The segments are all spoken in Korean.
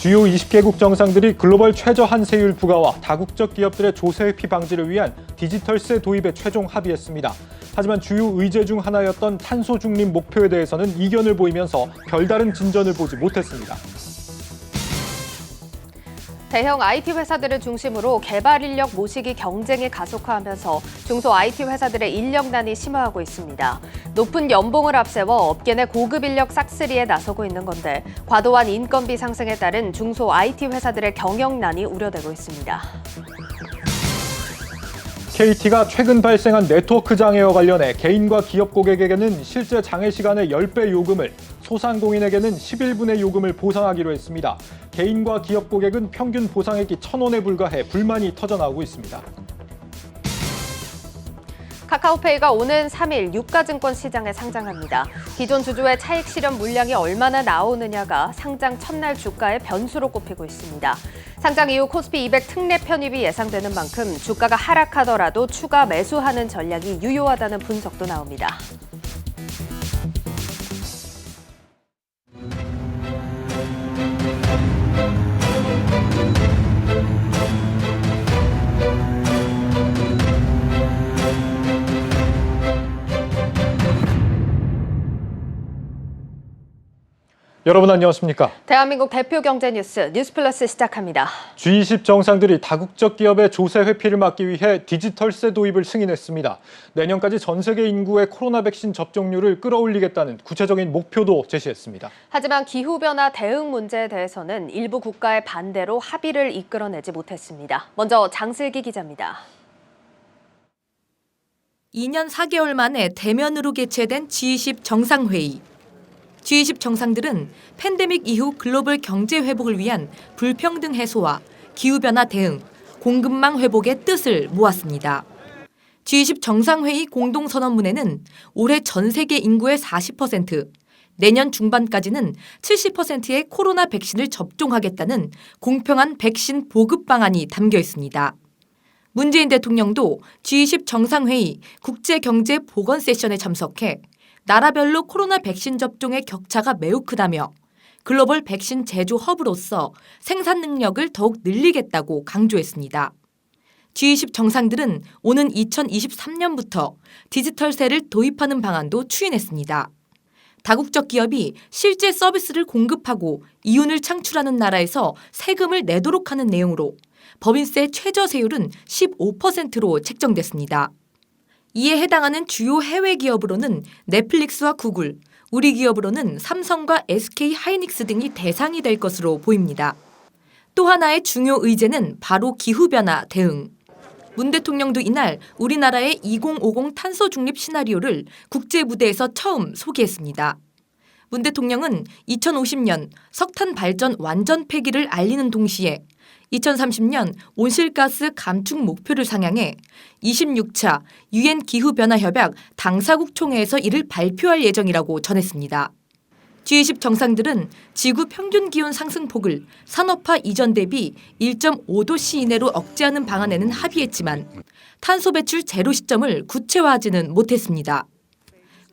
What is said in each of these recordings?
주요 20개국 정상들이 글로벌 최저 한세율 부과와 다국적 기업들의 조세 회피 방지를 위한 디지털세 도입에 최종 합의했습니다. 하지만 주요 의제 중 하나였던 탄소 중립 목표에 대해서는 이견을 보이면서 별다른 진전을 보지 못했습니다. 대형 IT 회사들을 중심으로 개발 인력 모시기 경쟁이 가속화하면서 중소 IT 회사들의 인력난이 심화하고 있습니다. 높은 연봉을 앞세워 업계 내 고급 인력 싹쓸이에 나서고 있는 건데 과도한 인건비 상승에 따른 중소 IT 회사들의 경영난이 우려되고 있습니다. KT가 최근 발생한 네트워크 장애와 관련해 개인과 기업 고객에게는 실제 장애 시간의 10배 요금을, 소상공인에게는 11분의 요금을 보상하기로 했습니다. 개인과 기업 고객은 평균 보상액이 1,000원에 불과해 불만이 터져나오고 있습니다. 카카오페이가 오는 3일 유가증권 시장에 상장합니다. 기존 주주의 차익 실현 물량이 얼마나 나오느냐가 상장 첫날 주가의 변수로 꼽히고 있습니다. 상장 이후 코스피 200 특례 편입이 예상되는 만큼 주가가 하락하더라도 추가 매수하는 전략이 유효하다는 분석도 나옵니다. 여러분 안녕하십니까? 대한민국 대표 경제 뉴스 뉴스플러스 시작합니다. G20 정상들이 다국적 기업의 조세 회피를 막기 위해 디지털세 도입을 승인했습니다. 내년까지 전 세계 인구의 코로나 백신 접종률을 끌어올리겠다는 구체적인 목표도 제시했습니다. 하지만 기후변화 대응 문제에 대해서는 일부 국가의 반대로 합의를 이끌어내지 못했습니다. 먼저 장슬기 기자입니다. 2년 4개월 만에 대면으로 개최된 G20 정상회의. G20 정상들은 팬데믹 이후 글로벌 경제 회복을 위한 불평등 해소와 기후변화 대응, 공급망 회복의 뜻을 모았습니다. G20 정상회의 공동선언문에는 올해 전 세계 인구의 40%, 내년 중반까지는 70%의 코로나 백신을 접종하겠다는 공평한 백신 보급 방안이 담겨 있습니다. 문재인 대통령도 G20 정상회의 국제경제보건 세션에 참석해 나라별로 코로나 백신 접종의 격차가 매우 크다며 글로벌 백신 제조 허브로서 생산 능력을 더욱 늘리겠다고 강조했습니다. G20 정상들은 오는 2023년부터 디지털세를 도입하는 방안도 추인했습니다. 다국적 기업이 실제 서비스를 공급하고 이윤을 창출하는 나라에서 세금을 내도록 하는 내용으로 법인세 최저세율은 15%로 책정됐습니다. 이에 해당하는 주요 해외 기업으로는 넷플릭스와 구글, 우리 기업으로는 삼성과 SK 하이닉스 등이 대상이 될 것으로 보입니다. 또 하나의 중요 의제는 바로 기후변화 대응. 문 대통령도 이날 우리나라의 2050 탄소 중립 시나리오를 국제 무대에서 처음 소개했습니다. 문 대통령은 2050년 석탄 발전 완전 폐기를 알리는 동시에 2030년 온실가스 감축 목표를 상향해 26차 유엔 기후변화협약 당사국 총회에서 이를 발표할 예정이라고 전했습니다. G20 정상들은 지구 평균 기온 상승폭을 산업화 이전 대비 1.5도씨 이내로 억제하는 방안에는 합의했지만 탄소 배출 제로 시점을 구체화하지는 못했습니다.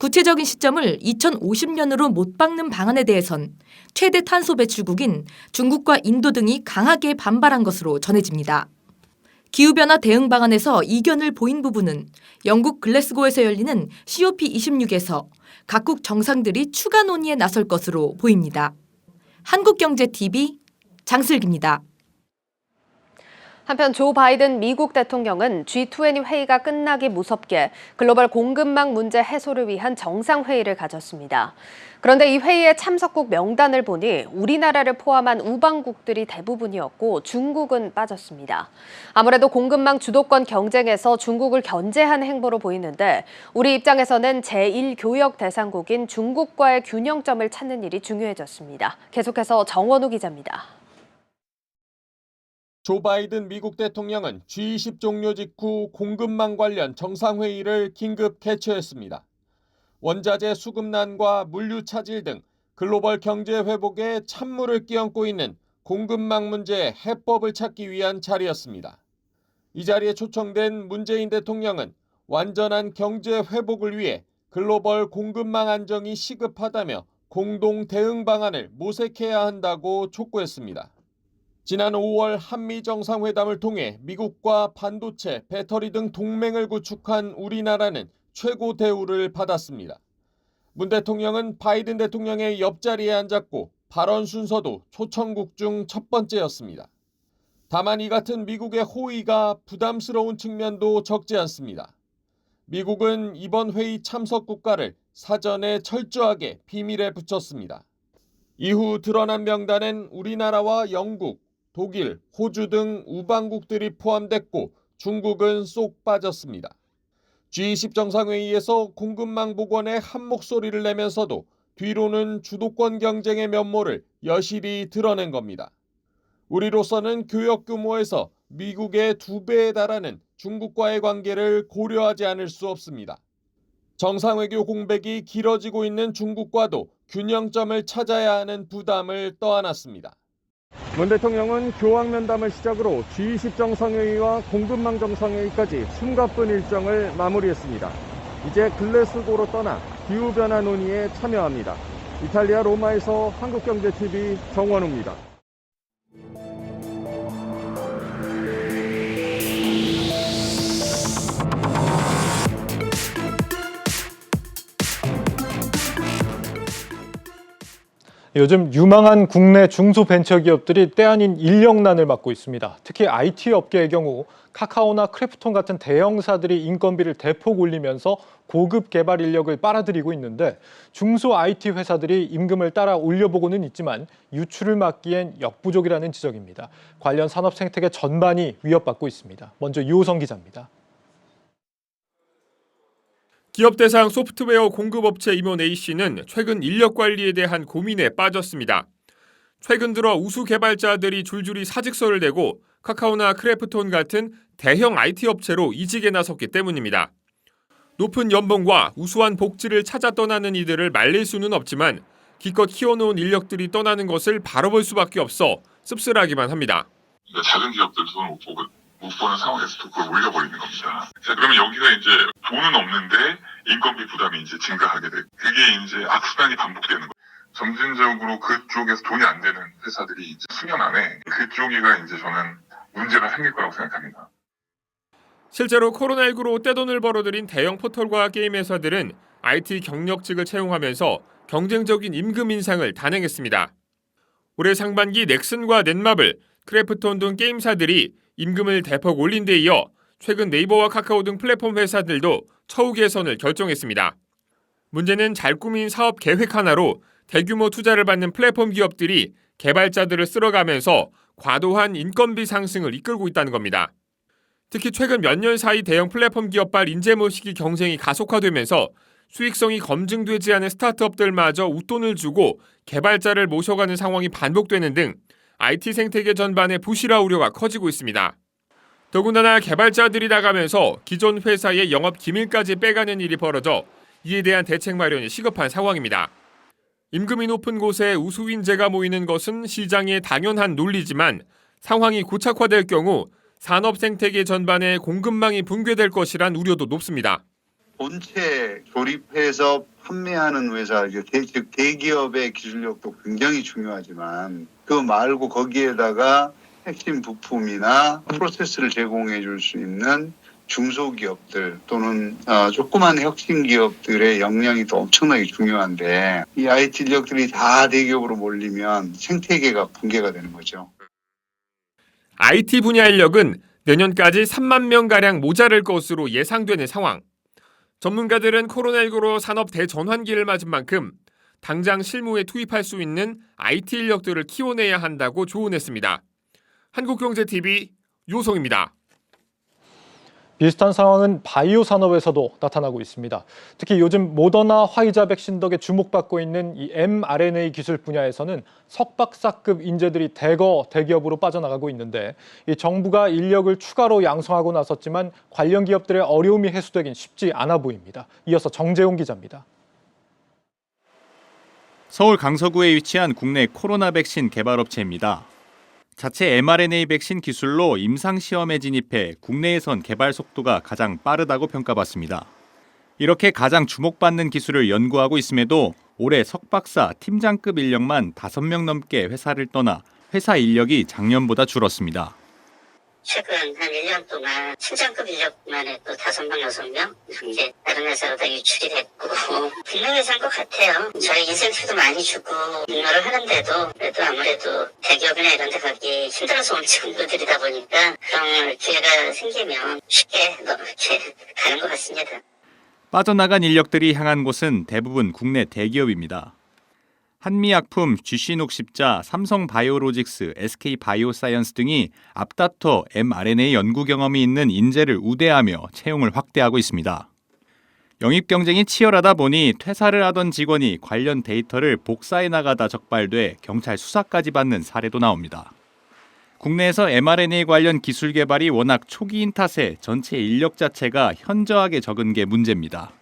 구체적인 시점을 2050년으로 못 박는 방안에 대해선 최대 탄소 배출국인 중국과 인도 등이 강하게 반발한 것으로 전해집니다. 기후변화 대응 방안에서 이견을 보인 부분은 영국 글래스고에서 열리는 COP26에서 각국 정상들이 추가 논의에 나설 것으로 보입니다. 한국경제TV 장슬기입니다. 한편 조 바이든 미국 대통령은 G20 회의가 끝나기 무섭게 글로벌 공급망 문제 해소를 위한 정상회의를 가졌습니다. 그런데 이 회의의 참석국 명단을 보니 우리나라를 포함한 우방국들이 대부분이었고 중국은 빠졌습니다. 아무래도 공급망 주도권 경쟁에서 중국을 견제한 행보로 보이는데 우리 입장에서는 제1교역 대상국인 중국과의 균형점을 찾는 일이 중요해졌습니다. 계속해서 정원우 기자입니다. 조 바이든 미국 대통령은 G20 종료 직후 공급망 관련 정상회의를 긴급 개최했습니다. 원자재 수급난과 물류 차질 등 글로벌 경제 회복에 찬물을 끼얹고 있는 공급망 문제의 해법을 찾기 위한 자리였습니다. 이 자리에 초청된 문재인 대통령은 완전한 경제 회복을 위해 글로벌 공급망 안정이 시급하다며 공동 대응 방안을 모색해야 한다고 촉구했습니다. 지난 5월 한미 정상회담을 통해 미국과 반도체, 배터리 등 동맹을 구축한 우리나라는 최고 대우를 받았습니다. 문 대통령은 바이든 대통령의 옆자리에 앉았고 발언 순서도 초청국 중 첫 번째였습니다. 다만 이 같은 미국의 호의가 부담스러운 측면도 적지 않습니다. 미국은 이번 회의 참석 국가를 사전에 철저하게 비밀에 붙였습니다. 이후 드러난 명단엔 우리나라와 영국, 독일, 호주 등 우방국들이 포함됐고 중국은 쏙 빠졌습니다. G20 정상회의에서 공급망 복원에 한 목소리를 내면서도 뒤로는 주도권 경쟁의 면모를 여실히 드러낸 겁니다. 우리로서는 교역 규모에서 미국의 2배에 달하는 중국과의 관계를 고려하지 않을 수 없습니다. 정상외교 공백이 길어지고 있는 중국과도 균형점을 찾아야 하는 부담을 떠안았습니다. 문 대통령은 교황면담을 시작으로 G20 정상회의와 공급망 정상회의까지 숨가쁜 일정을 마무리했습니다. 이제 글래스고로 떠나 기후변화 논의에 참여합니다. 이탈리아 로마에서 한국경제TV 정원우입니다. 요즘 유망한 국내 중소벤처기업들이 때 아닌 인력난을 맞고 있습니다. 특히 IT 업계의 경우 카카오나 크래프톤 같은 대형사들이 인건비를 대폭 올리면서 고급 개발 인력을 빨아들이고 있는데 중소 IT 회사들이 임금을 따라 올려보고는 있지만 유출을 막기엔 역부족이라는 지적입니다. 관련 산업 생태계 전반이 위협받고 있습니다. 먼저 유호성 기자입니다. 기업 대상 소프트웨어 공급업체 임원 A씨는 최근 인력 관리에 대한 고민에 빠졌습니다. 최근 들어 우수 개발자들이 줄줄이 사직서를 내고 카카오나 크래프톤 같은 대형 IT 업체로 이직에 나섰기 때문입니다. 높은 연봉과 우수한 복지를 찾아 떠나는 이들을 말릴 수는 없지만 기껏 키워놓은 인력들이 떠나는 것을 바라볼 수밖에 없어 씁쓸하기만 합니다. 작은 기업들 돈을 못 버는 상황에서 그걸 올려버리는 겁니다. 자, 그러면 여기가 이제 돈은 없는데 인건비 부담이 이제 증가하게 되고 그게 이제 악순환이 반복되는 거예요. 점진적으로 그쪽에서 돈이 안 되는 회사들이 이제 수년 안에 그쪽이가 이제 저는 문제가 생길 거라고 생각합니다. 실제로 코로나19로 떼돈을 벌어들인 대형 포털과 게임 회사들은 IT 경력직을 채용하면서 경쟁적인 임금 인상을 단행했습니다. 올해 상반기 넥슨과 넷마블, 크래프톤 등 게임사들이 임금을 대폭 올린 데 이어 최근 네이버와 카카오 등 플랫폼 회사들도 처우 개선을 결정했습니다. 문제는 잘 꾸민 사업 계획 하나로 대규모 투자를 받는 플랫폼 기업들이 개발자들을 쓸어가면서 과도한 인건비 상승을 이끌고 있다는 겁니다. 특히 최근 몇 년 사이 대형 플랫폼 기업발 인재 모시기 경쟁이 가속화되면서 수익성이 검증되지 않은 스타트업들마저 웃돈을 주고 개발자를 모셔가는 상황이 반복되는 등 IT 생태계 전반의 부실화 우려가 커지고 있습니다. 더군다나 개발자들이 나가면서 기존 회사의 영업 기밀까지 빼가는 일이 벌어져 이에 대한 대책 마련이 시급한 상황입니다. 임금이 높은 곳에 우수 인재가 모이는 것은 시장의 당연한 논리지만 상황이 고착화될 경우 산업 생태계 전반의 공급망이 붕괴될 것이란 우려도 높습니다. 본체 조립해서 판매하는 회사, 즉 대기업의 기술력도 굉장히 중요하지만 그 말고 거기에다가 핵심 부품이나 프로세스를 제공해 줄 수 있는 중소기업들 또는 조그만 혁신 기업들의 역량이 또 엄청나게 중요한데 이 IT 인력들이 다 대기업으로 몰리면 생태계가 붕괴가 되는 거죠. IT 분야 인력은 내년까지 3만 명가량 모자랄 것으로 예상되는 상황. 전문가들은 코로나19로 산업 대전환기를 맞은 만큼 당장 실무에 투입할 수 있는 IT 인력들을 키워내야 한다고 조언했습니다. 한국경제TV 유호성입니다. 비슷한 상황은 바이오 산업에서도 나타나고 있습니다. 특히 요즘 모더나 화이자 백신 덕에 주목받고 있는 이 mRNA 기술 분야에서는 석박사급 인재들이 대거 대기업으로 빠져나가고 있는데 이 정부가 인력을 추가로 양성하고 나섰지만 관련 기업들의 어려움이 해소되긴 쉽지 않아 보입니다. 이어서 정재용 기자입니다. 서울 강서구에 위치한 국내 코로나 백신 개발업체입니다. 자체 mRNA 백신 기술로 임상시험에 진입해 국내에선 개발 속도가 가장 빠르다고 평가받습니다. 이렇게 가장 주목받는 기술을 연구하고 있음에도 올해 석박사 팀장급 인력만 5명 넘게 회사를 떠나 회사 인력이 작년보다 줄었습니다. 최근 한 1년 동안 팀장급 인력만 해도 5명, 6명 이제 다른 회사보다 유출이 됐고 국내 회사인 것 같아요. 저희 인센티브도 많이 주고 근무를 하는데도 그래도 아무래도 대기업이나 이런 데 가기 힘들어서 온 친구들이다 보니까 그런 기회가 생기면 쉽게 이렇게 가는 것 같습니다. 빠져나간 인력들이 향한 곳은 대부분 국내 대기업입니다. 한미약품, GC녹십자, 삼성바이오로직스, SK바이오사이언스 등이 앞다퉈 mRNA 연구 경험이 있는 인재를 우대하며 채용을 확대하고 있습니다. 영입 경쟁이 치열하다 보니 퇴사를 하던 직원이 관련 데이터를 복사해 나가다 적발돼 경찰 수사까지 받는 사례도 나옵니다. 국내에서 mRNA 관련 기술 개발이 워낙 초기인 탓에 전체 인력 자체가 현저하게 적은 게 문제입니다.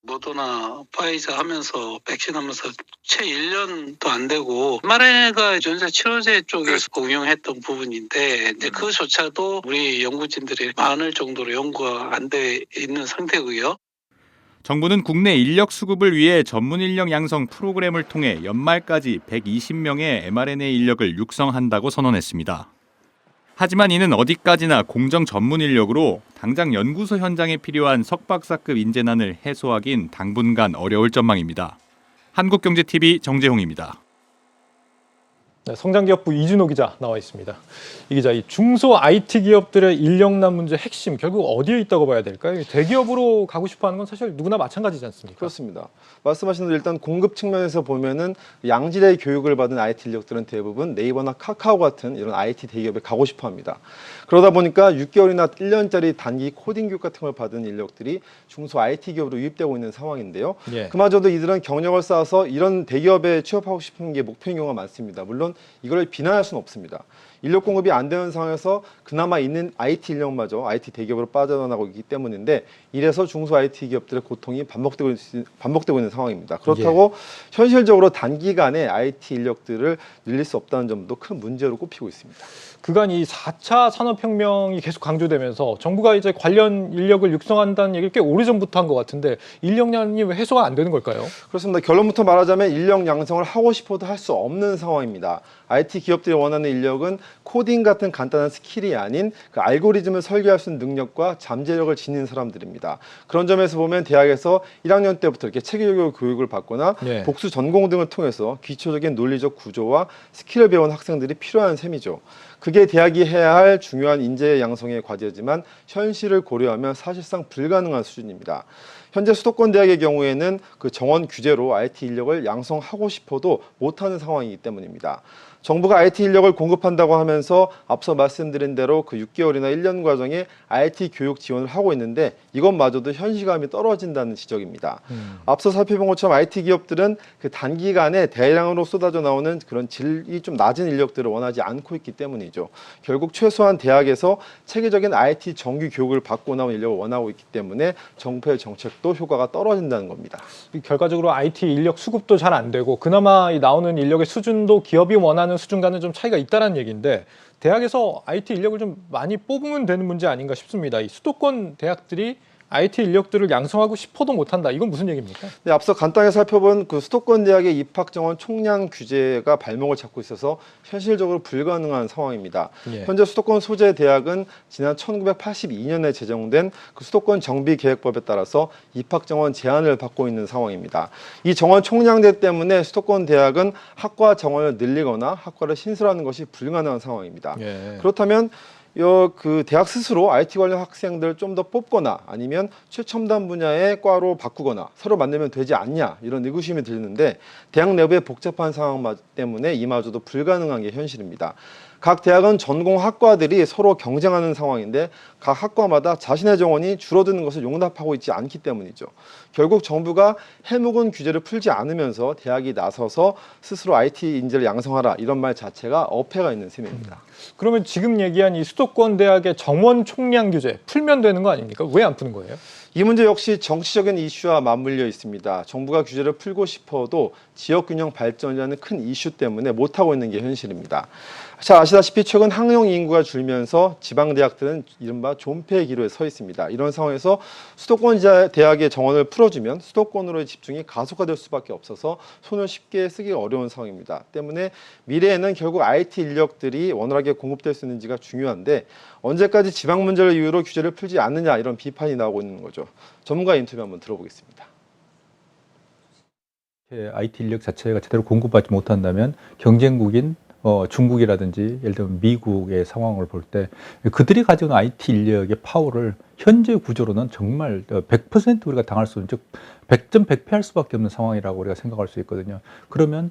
모더나 파이자 하면서 백신 하면서 채 1년도 안 되고 mRNA가 전자 치료제 쪽에서 응용했던 부분인데 이제 그조차도 우리 연구진들이 많을 정도로 연구가 안 돼 있는 상태고요. 정부는 국내 인력 수급을 위해 전문 인력 양성 프로그램을 통해 연말까지 120명의 mRNA 인력을 육성한다고 선언했습니다. 하지만 이는 어디까지나 공정 전문 인력으로 당장 연구소 현장에 필요한 석박사급 인재난을 해소하긴 당분간 어려울 전망입니다. 한국경제TV 정재홍입니다. 네, 성장기업부 이준호 기자 나와 있습니다. 이 기자, 이 중소 IT 기업들의 인력난 문제 핵심 결국 어디에 있다고 봐야 될까요? 대기업으로 가고 싶어하는 건 사실 누구나 마찬가지지 않습니까? 그렇습니다. 말씀하신 대로 일단 공급 측면에서 보면은 양질의 교육을 받은 IT 인력들은 대부분 네이버나 카카오 같은 이런 IT 대기업에 가고 싶어합니다. 그러다 보니까 6개월이나 1년짜리 단기 코딩 교육 같은 걸 받은 인력들이 중소 IT 기업으로 유입되고 있는 상황인데요. 예. 그마저도 이들은 경력을 쌓아서 이런 대기업에 취업하고 싶은 게 목표인 경우가 많습니다. 물론 이걸 비난할 수는 없습니다. 인력 공급이 안 되는 상황에서 그나마 있는 IT 인력마저 IT 대기업으로 빠져나가고 있기 때문인데 이래서 중소 IT 기업들의 고통이 반복되고 있는 상황입니다. 그렇다고 현실적으로 단기간에 IT 인력들을 늘릴 수 없다는 점도 큰 문제로 꼽히고 있습니다. 그간 이 4차 산업혁명이 계속 강조되면서 정부가 이제 관련 인력을 육성한다는 얘기를 꽤 오래전부터 한 것 같은데 인력난이 왜 해소가 안 되는 걸까요? 그렇습니다. 결론부터 말하자면 인력 양성을 하고 싶어도 할 수 없는 상황입니다. IT 기업들이 원하는 인력은 코딩 같은 간단한 스킬이 아닌 그 알고리즘을 설계할 수 있는 능력과 잠재력을 지닌 사람들입니다. 그런 점에서 보면 대학에서 1학년 때부터 이렇게 체계적으로 교육을 받거나 복수 전공 등을 통해서 기초적인 논리적 구조와 스킬을 배운 학생들이 필요한 셈이죠. 그게 대학이 해야 할 중요한 인재 양성의 과제지만 현실을 고려하면 사실상 불가능한 수준입니다. 현재 수도권 대학의 경우에는 그 정원 규제로 IT 인력을 양성하고 싶어도 못하는 상황이기 때문입니다. 정부가 IT 인력을 공급한다고 하면서 앞서 말씀드린 대로 그 6개월이나 1년 과정에 IT 교육 지원을 하고 있는데 이것마저도 현실감이 떨어진다는 지적입니다. 앞서 살펴본 것처럼 IT 기업들은 그 단기간에 대량으로 쏟아져 나오는 그런 질이 좀 낮은 인력들을 원하지 않고 있기 때문이죠. 결국 최소한 대학에서 체계적인 IT 정규 교육을 받고 나온 인력을 원하고 있기 때문에 정부의 정책도 효과가 떨어진다는 겁니다. 결과적으로 IT 인력 수급도 잘 안 되고 그나마 이 나오는 인력의 수준도 기업이 원하는 수준과는 좀 차이가 있다는 얘기인데 대학에서 IT 인력을 좀 많이 뽑으면 되는 문제 아닌가 싶습니다. 이 수도권 대학들이 IT 인력들을 양성하고 싶어도 못한다. 이건 무슨 얘기입니까? 네, 앞서 간단하게 살펴본 그 수도권 대학의 입학 정원 총량 규제가 발목을 잡고 있어서 현실적으로 불가능한 상황입니다. 현재 수도권 소재 대학은 지난 1982년에 제정된 그 수도권 정비 계획법에 따라서 입학 정원 제한을 받고 있는 상황입니다. 이 정원 총량제 때문에 수도권 대학은 학과 정원을 늘리거나 학과를 신설하는 것이 불가능한 상황입니다. 그렇다면 그 대학 스스로 IT 관련 학생들 좀 더 뽑거나 아니면 최첨단 분야의 과로 바꾸거나 서로 만들면 되지 않냐 이런 의구심이 들리는데 대학 내부의 복잡한 상황 때문에 이마저도 불가능한 게 현실입니다. 각 대학은 전공 학과들이 서로 경쟁하는 상황인데 각 학과마다 자신의 정원이 줄어드는 것을 용납하고 있지 않기 때문이죠. 결국 정부가 해묵은 규제를 풀지 않으면서 대학이 나서서 스스로 IT 인재를 양성하라 이런 말 자체가 어폐가 있는 셈입니다. 그러면 지금 얘기한 이 수도권 대학의 정원 총량 규제 풀면 되는 거 아닙니까? 왜 안 푸는 거예요? 이 문제 역시 정치적인 이슈와 맞물려 있습니다. 정부가 규제를 풀고 싶어도 지역균형 발전이라는 큰 이슈 때문에 못하고 있는 게 현실입니다. 자, 아시다시피 최근 학령 인구가 줄면서 지방대학들은 이른바 존폐의 기로에 서 있습니다. 이런 상황에서 수도권 대학의 정원을 풀어주면 수도권으로의 집중이 가속화될 수밖에 없어서 손을 쉽게 쓰기가 어려운 상황입니다. 때문에 미래에는 결국 IT 인력들이 원활하게 공급될 수 있는지가 중요한데 언제까지 지방 문제를 이유로 규제를 풀지 않느냐 이런 비판이 나오고 있는 거죠. 전문가 인터뷰 한번 들어보겠습니다. IT 인력 자체가 제대로 공급받지 못한다면 경쟁국인 중국이라든지 예를 들면 미국의 상황을 볼 때 그들이 가지고 있는 IT 인력의 파워를 현재 구조로는 정말 100% 우리가 당할 수 있는, 즉 100점 100패할 수밖에 없는 상황이라고 우리가 생각할 수 있거든요. 그러면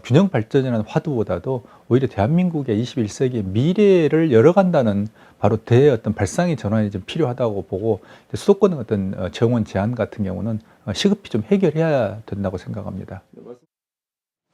균형 발전이라는 화두보다도 오히려 대한민국의 21세기의 미래를 열어간다는 바로 어떤 발상의 전환이 좀 필요하다고 보고 수도권의 어떤 정원 제한 같은 경우는 시급히 좀 해결해야 된다고 생각합니다.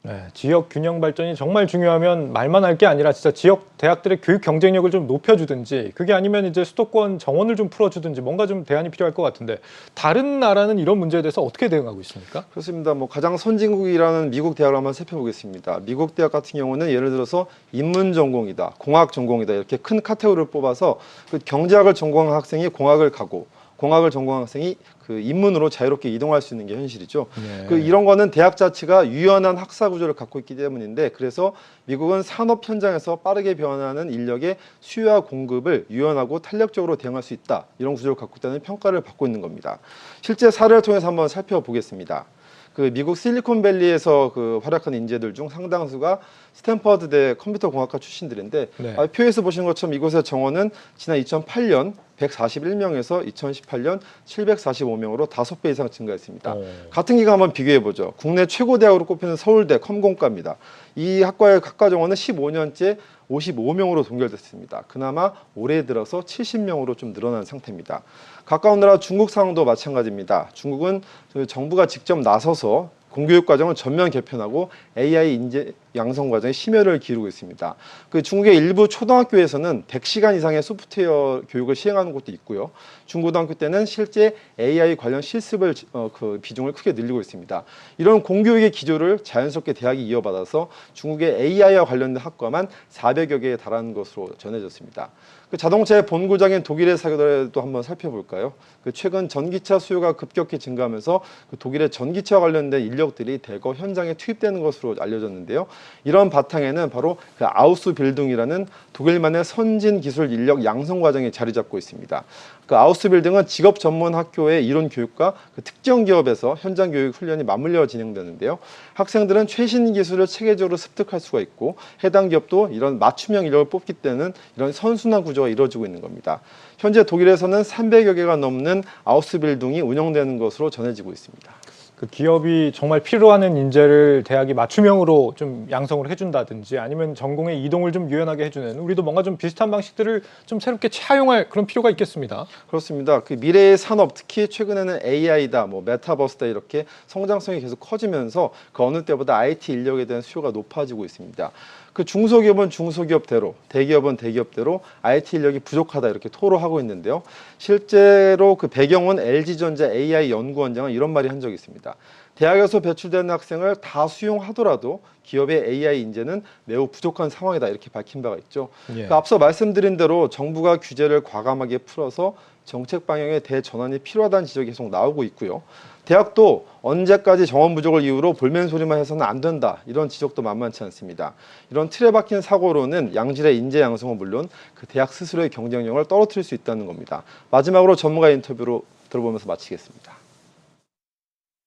네, 지역 균형 발전이 정말 중요하면 말만 할 게 아니라 진짜 지역 대학들의 교육 경쟁력을 좀 높여주든지 그게 아니면 이제 수도권 정원을 좀 풀어주든지 뭔가 좀 대안이 필요할 것 같은데 다른 나라는 이런 문제에 대해서 어떻게 대응하고 있습니까? 그렇습니다. 가장 선진국이라는 미국 대학을 한번 살펴보겠습니다. 미국 대학 같은 경우는 예를 들어서 인문 전공이다, 공학 전공이다 이렇게 큰 카테고리를 뽑아서 그 경제학을 전공한 학생이 공학을 가고 공학을 전공한 학생이 그 인문으로 자유롭게 이동할 수 있는 게 현실이죠. 네. 이런 거는 대학 자체가 유연한 학사 구조를 갖고 있기 때문인데 그래서 미국은 산업 현장에서 빠르게 변하는 인력의 수요와 공급을 유연하고 탄력적으로 대응할 수 있다. 이런 구조를 갖고 있다는 평가를 받고 있는 겁니다. 실제 사례를 통해서 한번 살펴보겠습니다. 그 미국 실리콘밸리에서 그 활약한 인재들 중 상당수가 스탠퍼드대 컴퓨터공학과 출신들인데 네. 표에서 보시는 것처럼 이곳의 정원은 지난 2008년 141명에서 2018년 745명으로 5배 이상 증가했습니다. 같은 기간 한번 비교해보죠. 국내 최고 대학으로 꼽히는 서울대 컴공과입니다. 이 학과의 학과 정원은 15년째 55명으로 동결됐습니다. 그나마 올해 들어서 70명으로 좀 늘어난 상태입니다. 가까운 나라 중국 상황도 마찬가지입니다. 중국은 정부가 직접 나서서 공교육 과정을 전면 개편하고 AI 인재 양성 과정에 심혈을 기울이고 있습니다. 그 중국의 일부 초등학교에서는 100시간 이상의 소프트웨어 교육을 시행하는 곳도 있고요. 중고등학교 때는 실제 AI 관련 실습을 그 비중을 크게 늘리고 있습니다. 이런 공교육의 기조를 자연스럽게 대학이 이어받아서 중국의 AI와 관련된 학과만 400여 개에 달하는 것으로 전해졌습니다. 그 자동차의 본고장인 독일의 사례도 한번 살펴볼까요? 그 최근 전기차 수요가 급격히 증가하면서 그 독일의 전기차와 관련된 인력들이 대거 현장에 투입되는 것으로 알려졌는데요. 이런 바탕에는 바로 그 아우스 빌딩이라는 독일만의 선진 기술 인력 양성 과정이 자리 잡고 있습니다. 그 아우스 빌딩은 직업 전문 학교의 이론 교육과 그 특정 기업에서 현장 교육 훈련이 맞물려 진행되는데요. 학생들은 최신 기술을 체계적으로 습득할 수가 있고 해당 기업도 이런 맞춤형 인력을 뽑기 때문에 이런 선순환 구조가 이루어지고 있는 겁니다. 현재 독일에서는 300여 개가 넘는 아우스 빌딩이 운영되는 것으로 전해지고 있습니다. 그 기업이 정말 필요하는 인재를 대학이 맞춤형으로 좀 양성을 해준다든지 아니면 전공의 이동을 좀 유연하게 해주는 우리도 뭔가 좀 비슷한 방식들을 좀 새롭게 차용할 그런 필요가 있겠습니다. 그렇습니다. 그 미래의 산업, 특히 최근에는 AI다, 메타버스다 이렇게 성장성이 계속 커지면서 그 어느 때보다 IT 인력에 대한 수요가 높아지고 있습니다. 그 중소기업은 중소기업대로, 대기업은 대기업대로 IT 인력이 부족하다 이렇게 토로하고 있는데요. 실제로 그 배경은 LG전자 AI 연구원장은 이런 말이 한 적이 있습니다. 대학에서 배출되는 학생을 다 수용하더라도 기업의 AI 인재는 매우 부족한 상황이다 이렇게 밝힌 바가 있죠. 예. 앞서 말씀드린 대로 정부가 규제를 과감하게 풀어서 정책 방향의 대전환이 필요하다는 지적이 계속 나오고 있고요. 대학도 언제까지 정원 부족을 이유로 볼멘 소리만 해서는 안 된다 이런 지적도 만만치 않습니다. 이런 틀에 박힌 사고로는 양질의 인재 양성은 물론 그 대학 스스로의 경쟁력을 떨어뜨릴 수 있다는 겁니다. 마지막으로 전문가 인터뷰로 들어보면서 마치겠습니다.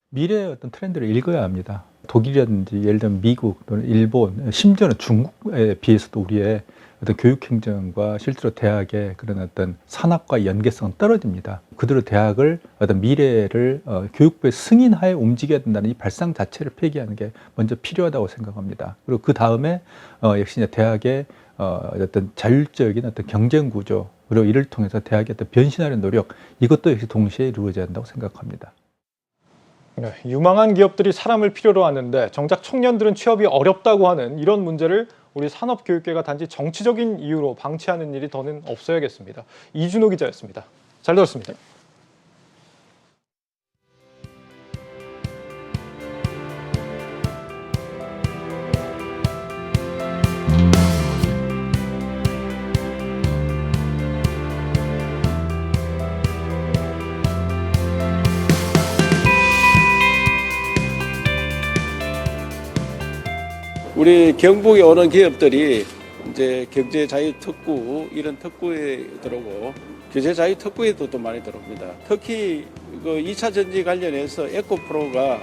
미래의 어떤 트렌드를 읽어야 합니다. 독일이라든지 예를 들면 미국 또는 일본, 심지어는 중국에 비해서도 우리의 어떤 교육 행정과 실제로 대학의 그런 어떤 산학과 연계성은 떨어집니다. 그대로 대학을 어떤 미래를 교육부의 승인하에 움직여야 된다는 이 발상 자체를 폐기하는 게 먼저 필요하다고 생각합니다. 그리고 그 다음에 역시 이제 대학의 어떤 자율적인 어떤 경쟁 구조 그리고 이를 통해서 대학의 어떤 변신하려는 노력 이것도 역시 동시에 이루어져야 한다고 생각합니다. 네, 유망한 기업들이 사람을 필요로 하는데 정작 청년들은 취업이 어렵다고 하는 이런 문제를 우리 산업교육계가 단지 정치적인 이유로 방치하는 일이 더는 없어야겠습니다. 이준호 기자였습니다. 잘 들었습니다. 우리 경북에 오는 기업들이 이제 경제 자유 특구 이런 특구에 들어오고 경제 자유 특구에도 또 많이 들어옵니다. 특히 그 2차 전지 관련해서 에코프로가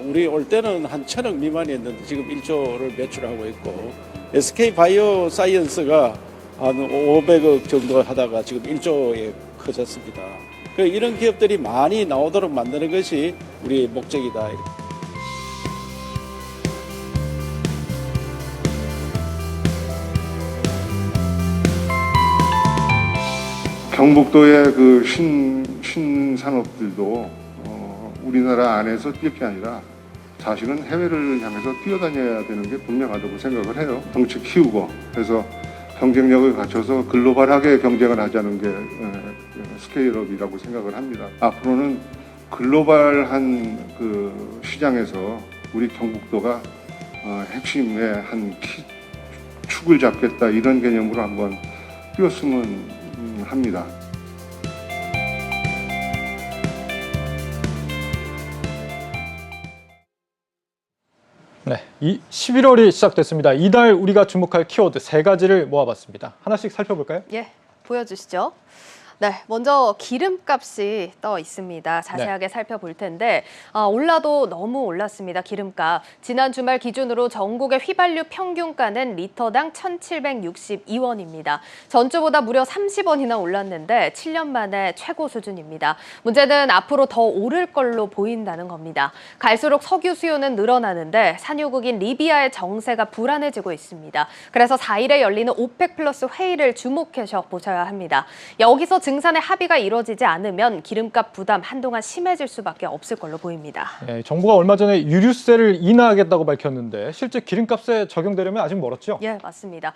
우리 올 때는 한 1,000억 미만이었는데 지금 1조를 매출하고 있고 SK 바이오 사이언스가 한 500억 정도 하다가 지금 1조에 커졌습니다. 이런 기업들이 많이 나오도록 만드는 것이 우리 목적이다. 경북도의 그 신산업들도 우리나라 안에서 뛸 게 아니라 사실은 해외를 향해서 뛰어다녀야 되는 게 분명하다고 생각을 해요. 덩치 키우고 그래서 경쟁력을 갖춰서 글로벌하게 경쟁을 하자는 게 스케일업이라고 생각을 합니다. 앞으로는 글로벌한 그 시장에서 우리 경북도가 핵심의 한 축을 잡겠다 이런 개념으로 한번 뛰었으면 합니다. 네, 11월이 시작됐습니다. 이달 우리가 주목할 키워드 3가지를 모아봤습니다. 하나씩 살펴볼까요? 예, 보여주시죠. 네, 먼저 기름값이 떠 있습니다. 자세하게 살펴볼 텐데 올라도 너무 올랐습니다. 기름값. 지난 주말 기준으로 전국의 휘발유 평균가는 리터당 1,762원입니다. 전주보다 무려 30원이나 올랐는데 7년 만에 최고 수준입니다. 문제는 앞으로 더 오를 걸로 보인다는 겁니다. 갈수록 석유 수요는 늘어나는데 산유국인 리비아의 정세가 불안해지고 있습니다. 그래서 4일에 열리는 오펙 플러스 회의를 주목해서 보셔야 합니다. 여기서 증산의 합의가 이루어지지 않으면 기름값 부담 한동안 심해질 수밖에 없을 걸로 보입니다. 네, 정부가 얼마 전에 유류세를 인하하겠다고 밝혔는데 실제 기름값에 적용되려면 아직 멀었죠? 예, 맞습니다.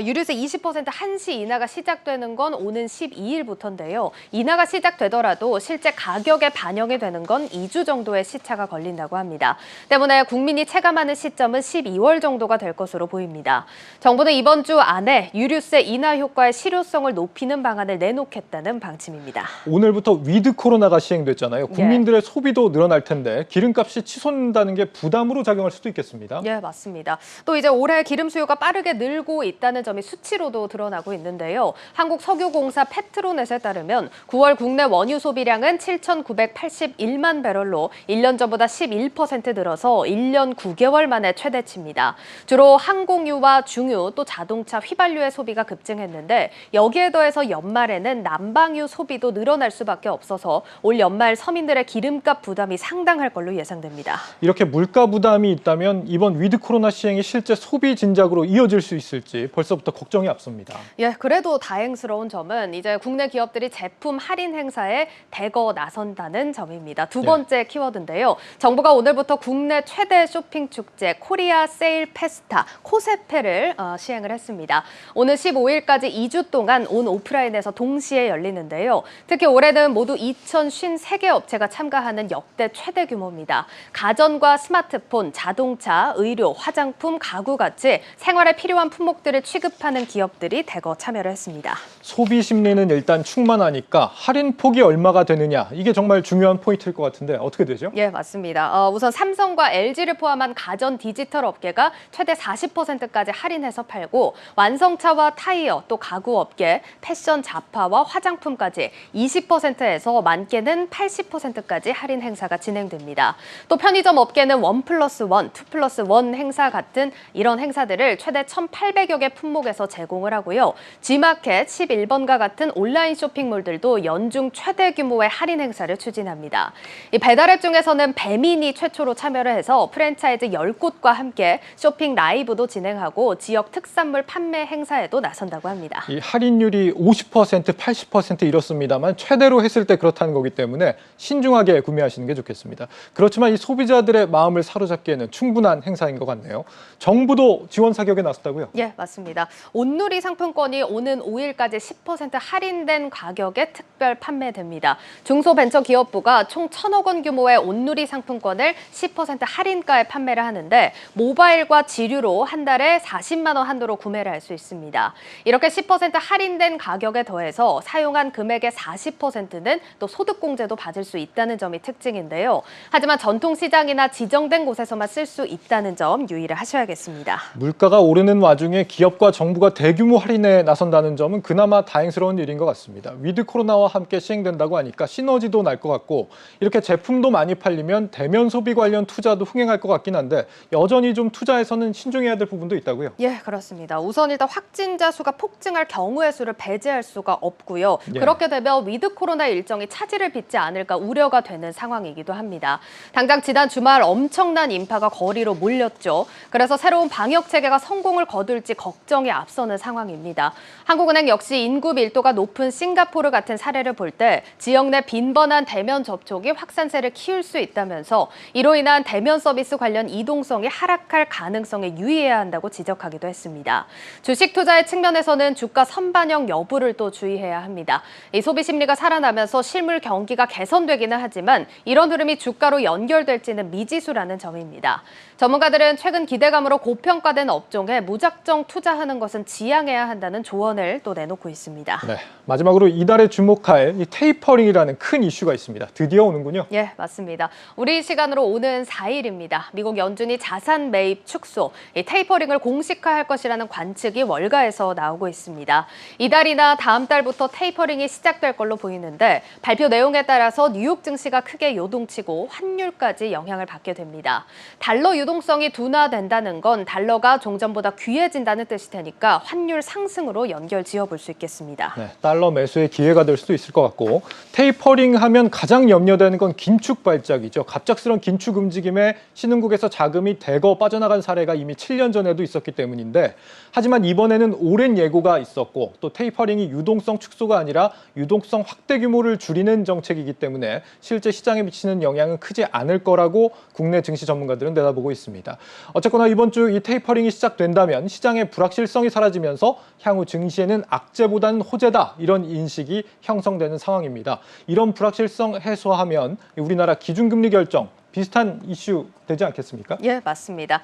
유류세 20% 한시 인하가 시작되는 건 오는 12일부터인데요. 인하가 시작되더라도 실제 가격에 반영이 되는 건 2주 정도의 시차가 걸린다고 합니다. 때문에 국민이 체감하는 시점은 12월 정도가 될 것으로 보입니다. 정부는 이번 주 안에 유류세 인하 효과의 실효성을 높이는 방안을 내놓겠다는 방침입니다. 오늘부터 위드 코로나가 시행됐잖아요. 국민들의 소비도 늘어날 텐데 기름값이 치솟는다는 게 부담으로 작용할 수도 있겠습니다. 예, 맞습니다. 또 이제 올해 기름 수요가 빠르게 늘고 있다는 점이 수치로도 드러나고 있는데요. 한국석유공사 페트로넷에 따르면 9월 국내 원유 소비량은 7,981만 배럴로 1년 전보다 11% 늘어서 1년 9개월 만에 최대치입니다. 주로 항공유와 중유 또 자동차 휘발유의 소비가 급증했는데 여기에 더해서 연말에는 난방유 소비도 늘어날 수밖에 없어서 올 연말 서민들의 기름값 부담이 상당할 걸로 예상됩니다. 이렇게 물가 부담이 있다면 이번 위드 코로나 시행이 실제 소비 진작으로 이어질 수 있을지 벌써부터 걱정이 앞섭니다. 예, 그래도 다행스러운 점은 이제 국내 기업들이 제품 할인 행사에 대거 나선다는 점입니다. 두 번째 키워드인데요. 정부가 오늘부터 국내 최대 쇼핑 축제 코리아 세일 페스타 코세페를 시행을 했습니다. 오늘 15일까지 2주 동안 온 오프라인에서 동시에 열리는데요. 특히 올해는 모두 2,053개 업체가 참가하는 역대 최대 규모입니다. 가전과 스마트폰, 자동차, 의료, 화장품, 가구 같이 생활에 필요한 품목들을 취급하는 기업들이 대거 참여를 했습니다. 소비 심리는 일단 충만하니까 할인 폭이 얼마가 되느냐 이게 정말 중요한 포인트일 것 같은데 어떻게 되죠? 예, 맞습니다. 우선 삼성과 LG를 포함한 가전 디지털 업계가 최대 40%까지 할인해서 팔고 완성차와 타이어, 또 가구 업계, 패션 잡화와 화장품까지 20%에서 많게는 80%까지 할인 행사가 진행됩니다. 또 편의점 업계는 1+1, 2+1 행사 같은 이런 행사들을 최대 1,800여 개 품목에서 제공을 하고요. G마켓, 11번가 같은 온라인 쇼핑몰들도 연중 최대 규모의 할인 행사를 추진합니다. 이 배달앱 중에서는 배민이 최초로 참여를 해서 프랜차이즈 10곳과 함께 쇼핑 라이브도 진행하고 지역 특산물 판매 행사에도 나선다고 합니다. 이 할인율이 50%, 80% 이렇습니다만 최대로 했을 때 그렇다는 거기 때문에 신중하게 구매하시는 게 좋겠습니다. 그렇지만 이 소비자들의 마음을 사로잡기에는 충분한 행사인 것 같네요. 정부도 지원 사격에 나섰다고요? 예, 맞습니다. 온누리 상품권이 오는 5일까지 10% 할인된 가격에 특별 판매됩니다. 중소벤처기업부가 총 1,000억 원 규모의 온누리 상품권을 10% 할인가에 판매를 하는데 모바일과 지류로 한 달에 40만 원 한도로 구매를 할 수 있습니다. 이렇게 10% 할인된 가격에 더해서 중에서 사용한 금액의 40%는 또 소득공제도 받을 수 있다는 점이 특징인데요. 하지만 전통시장이나 지정된 곳에서만 쓸 수 있다는 점 유의를 하셔야겠습니다. 물가가 오르는 와중에 기업과 정부가 대규모 할인에 나선다는 점은 그나마 다행스러운 일인 것 같습니다. 위드 코로나와 함께 시행된다고 하니까 시너지도 날 것 같고 이렇게 제품도 많이 팔리면 대면 소비 관련 투자도 흥행할 것 같긴 한데 여전히 좀 투자에서는 신중해야 될 부분도 있다고요? 예, 그렇습니다. 우선 일단 확진자 수가 폭증할 경우의 수를 배제할 수가 없고요. 예. 그렇게 되면 위드 코로나 일정이 차질을 빚지 않을까 우려가 되는 상황이기도 합니다. 당장 지난 주말 엄청난 인파가 거리로 몰렸죠. 그래서 새로운 방역 체계가 성공을 거둘지 걱정이 앞서는 상황입니다. 한국은행 역시 인구 밀도가 높은 싱가포르 같은 사례를 볼 때 지역 내 빈번한 대면 접촉이 확산세를 키울 수 있다면서 이로 인한 대면 서비스 관련 이동성이 하락할 가능성에 유의해야 한다고 지적하기도 했습니다. 주식 투자의 측면에서는 주가 선반영 여부를 또 주의해야 합니다. 이 소비 심리가 살아나면서 실물 경기가 개선되기는 하지만 이런 흐름이 주가로 연결될지는 미지수라는 점입니다. 전문가들은 최근 기대감으로 고평가된 업종에 무작정 투자하는 것은 지양해야 한다는 조언을 또 내놓고 있습니다. 네, 마지막으로 이달에 주목할 이 테이퍼링이라는 큰 이슈가 있습니다. 드디어 오는군요. 예, 맞습니다. 우리 시간으로 오는 4일입니다. 미국 연준이 자산 매입 축소, 이 테이퍼링을 공식화할 것이라는 관측이 월가에서 나오고 있습니다. 이달이나 다음 달부터 테이퍼링이 시작될 걸로 보이는데 발표 내용에 따라서 뉴욕 증시가 크게 요동치고 환율까지 영향을 받게 됩니다. 달러 유동성이 둔화된다는 건 달러가 종전보다 귀해진다는 뜻이 되니까 환율 상승으로 연결 지어볼 수 있겠습니다. 네, 달러 매수의 기회가 될 수도 있을 것 같고 테이퍼링 하면 가장 염려되는 건 긴축 발작이죠. 갑작스런 긴축 움직임에 신흥국에서 자금이 대거 빠져나간 사례가 이미 7년 전에도 있었기 때문인데 하지만 이번에는 오랜 예고가 있었고 또 테이퍼링이 유동성 축소가 아니라 유동성 확대 규모를 줄이는 정책이기 때문에 실제 시장에 미치는 영향은 크지 않을 거라고 국내 증시 전문가들은 내다보고 있습니다. 어쨌거나 이번 주 이 테이퍼링이 시작된다면 시장의 불확실성이 사라지면서 향후 증시에는 악재보다는 호재다 이런 인식이 형성되는 상황입니다. 이런 불확실성 해소하면 우리나라 기준금리 결정 비슷한 이슈 되지 않겠습니까? 예, 맞습니다.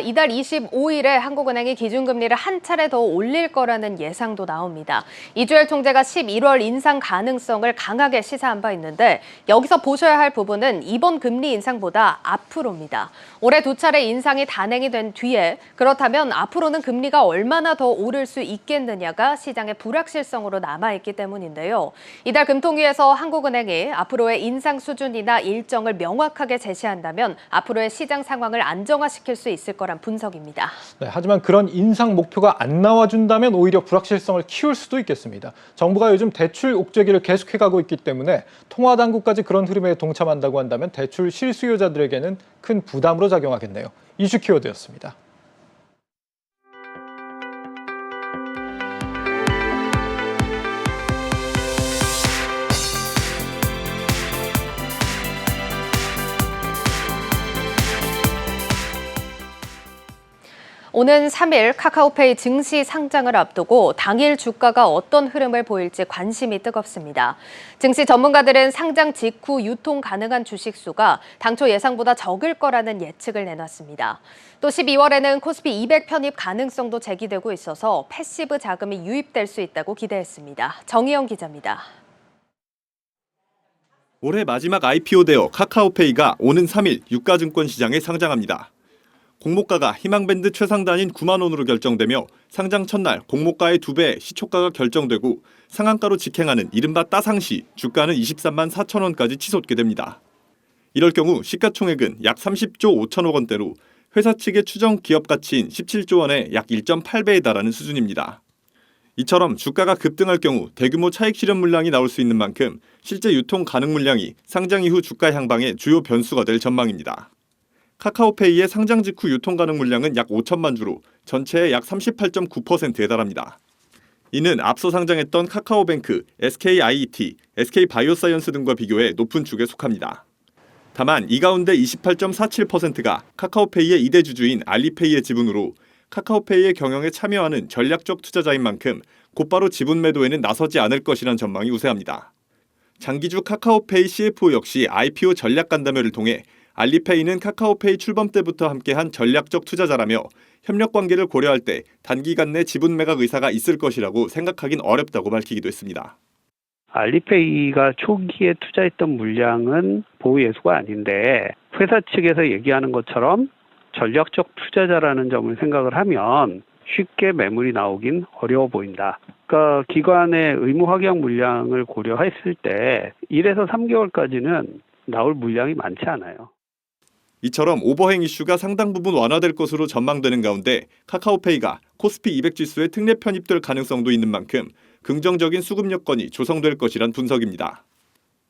이달 25일에 한국은행이 기준금리를 한 차례 더 올릴 거라는 예상도 나옵니다. 이주열 총재가 11월 인상 가능성을 강하게 시사한 바 있는데 여기서 보셔야 할 부분은 이번 금리 인상보다 앞으로입니다. 올해 2차례 인상이 단행이 된 뒤에 그렇다면 앞으로는 금리가 얼마나 더 오를 수 있겠느냐가 시장의 불확실성으로 남아있기 때문인데요. 이달 금통위에서 한국은행이 앞으로의 인상 수준이나 일정을 명확하게 제시한다면 앞으로의 시장 상황을 안정화시킬 수 있을 거란 분석입니다. 네, 하지만 그런 인상 목표가 안 나와준다면 오히려 불확실성을 키울 수도 있겠습니다. 정부가 요즘 대출 옥죄기를 계속해가고 있기 때문에 통화당국까지 그런 흐름에 동참한다고 한다면 대출 실수요자들에게는 큰 부담으로 작용하겠네요. 이슈 키워드였습니다. 오는 3일 카카오페이 증시 상장을 앞두고 당일 주가가 어떤 흐름을 보일지 관심이 뜨겁습니다. 증시 전문가들은 상장 직후 유통 가능한 주식 수가 당초 예상보다 적을 거라는 예측을 내놨습니다. 또 12월에는 코스피 200 편입 가능성도 제기되고 있어서 패시브 자금이 유입될 수 있다고 기대했습니다. 정희영 기자입니다. 올해 마지막 IPO 대여 카카오페이가 오는 3일 유가증권 시장에 상장합니다. 공모가가 희망밴드 최상단인 9만 원으로 결정되며 상장 첫날 공모가의 2배 시초가가 결정되고 상한가로 직행하는 이른바 따상시 주가는 23만 4천 원까지 치솟게 됩니다. 이럴 경우 시가총액은 약 30조 5천억 원대로 회사 측의 추정 기업 가치인 17조 원의 약 1.8배에 달하는 수준입니다. 이처럼 주가가 급등할 경우 대규모 차익 실현 물량이 나올 수 있는 만큼 실제 유통 가능 물량이 상장 이후 주가 향방의 주요 변수가 될 전망입니다. 카카오페이의 상장 직후 유통 가능 물량은 약 5천만 주로 전체의 약 38.9%에 달합니다. 이는 앞서 상장했던 카카오뱅크, SKIET, SK바이오사이언스 등과 비교해 높은 축에 속합니다. 다만 이 가운데 28.47%가 카카오페이의 2대 주주인 알리페이의 지분으로 카카오페이의 경영에 참여하는 전략적 투자자인 만큼 곧바로 지분 매도에는 나서지 않을 것이란 전망이 우세합니다. 장기주 카카오페이 CFO 역시 IPO 전략 간담회를 통해 알리페이는 카카오페이 출범 때부터 함께한 전략적 투자자라며 협력 관계를 고려할 때 단기간 내 지분 매각 의사가 있을 것이라고 생각하긴 어렵다고 밝히기도 했습니다. 알리페이가 초기에 투자했던 물량은 보유예수가 아닌데 회사 측에서 얘기하는 것처럼 전략적 투자자라는 점을 생각을 하면 쉽게 매물이 나오긴 어려워 보인다. 그러니까 기관의 의무 확약 물량을 고려했을 때 1에서 3개월까지는 나올 물량이 많지 않아요. 이처럼 오버행 이슈가 상당 부분 완화될 것으로 전망되는 가운데 카카오페이가 코스피 200 지수에 특례 편입될 가능성도 있는 만큼 긍정적인 수급 여건이 조성될 것이란 분석입니다.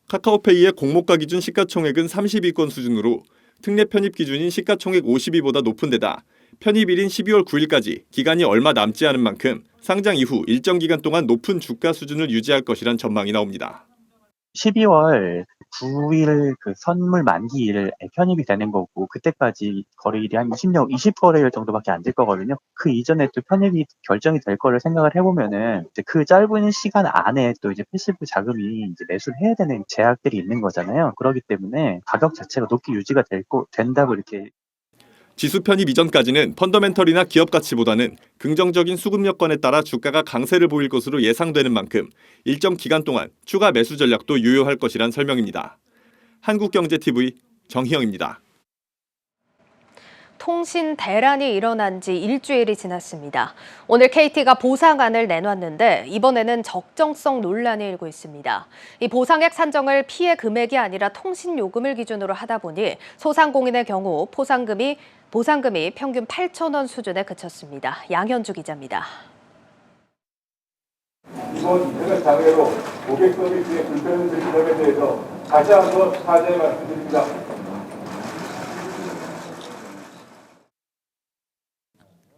카카오페이의 공모가 기준 시가총액은 32건 수준으로 특례 편입 기준인 시가총액 50위보다 높은 데다 편입일인 12월 9일까지 기간이 얼마 남지 않은 만큼 상장 이후 일정 기간 동안 높은 주가 수준을 유지할 것이란 전망이 나옵니다. 12월 9일 그 선물 만기일에 편입이 되는 거고 그때까지 거래일이 한 20거래일 정도밖에 안 될 거거든요. 그 이전에 또 편입이 결정이 될 거를 생각을 해보면은 이제 그 짧은 시간 안에 또 이제 패시브 자금이 이제 매수를 해야 되는 제약들이 있는 거잖아요. 그렇기 때문에 가격 자체가 높게 유지가 된다고 이렇게. 지수 편입 이전까지는 펀더멘털이나 기업 가치보다는 긍정적인 수급 여건에 따라 주가가 강세를 보일 것으로 예상되는 만큼 일정 기간 동안 추가 매수 전략도 유효할 것이란 설명입니다. 한국경제TV 정희영입니다. 통신 대란이 일어난 지 일주일이 지났습니다. 오늘 KT가 보상안을 내놨는데 이번에는 적정성 논란이 일고 있습니다. 이 보상액 산정을 피해 금액이 아니라 통신 요금을 기준으로 하다 보니 소상공인의 경우 보상금이 평균 8,000원 수준에 그쳤습니다. 양현주 기자입니다. 이번 인터넷 장애로 고객 서비스에 불편을 드린 점에 대해서 다시 한번 사죄의 말씀드립니다.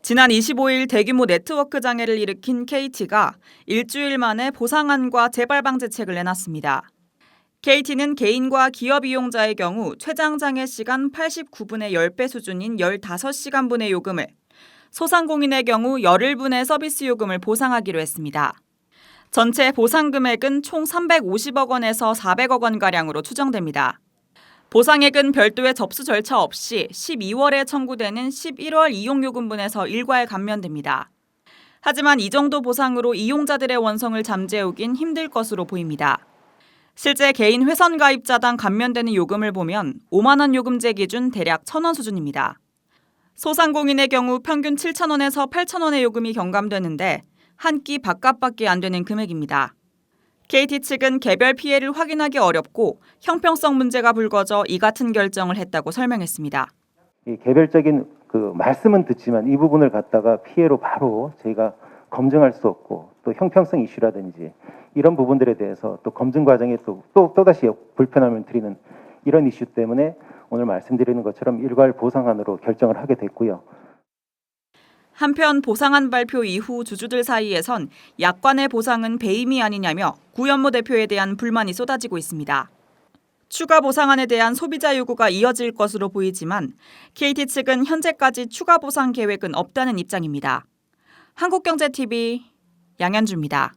지난 25일 대규모 네트워크 장애를 일으킨 KT가 일주일 만에 보상안과 재발 방지책을 내놨습니다. KT는 개인과 기업 이용자의 경우 최장 장애 시간 89분의 10배 수준인 15시간분의 요금을, 소상공인의 경우 열흘분의 서비스 요금을 보상하기로 했습니다. 전체 보상 금액은 총 350억 원에서 400억 원가량으로 추정됩니다. 보상액은 별도의 접수 절차 없이 12월에 청구되는 11월 이용요금분에서 일괄 감면됩니다. 하지만 이 정도 보상으로 이용자들의 원성을 잠재우긴 힘들 것으로 보입니다. 실제 개인 회선 가입자당 감면되는 요금을 보면 5만 원 요금제 기준 대략 1,000원 수준입니다. 소상공인의 경우 평균 7,000원에서 8,000원의 요금이 경감되는데 한 끼 밥값밖에 안 되는 금액입니다. KT 측은 개별 피해를 확인하기 어렵고 형평성 문제가 불거져 이 같은 결정을 했다고 설명했습니다. 이 개별적인 말씀은 듣지만 이 부분을 갖다가 피해로 바로 저희가 검증할 수 없고 또 형평성 이슈라든지 이런 부분들에 대해서 또 검증 과정에 또다시 불편함을 드리는 이런 이슈 때문에 오늘 말씀드리는 것처럼 일괄 보상안으로 결정을 하게 됐고요. 한편 보상안 발표 이후 주주들 사이에선 약관의 보상은 배임이 아니냐며 구현모 대표에 대한 불만이 쏟아지고 있습니다. 추가 보상안에 대한 소비자 요구가 이어질 것으로 보이지만 KT 측은 현재까지 추가 보상 계획은 없다는 입장입니다. 한국경제TV 양현주입니다.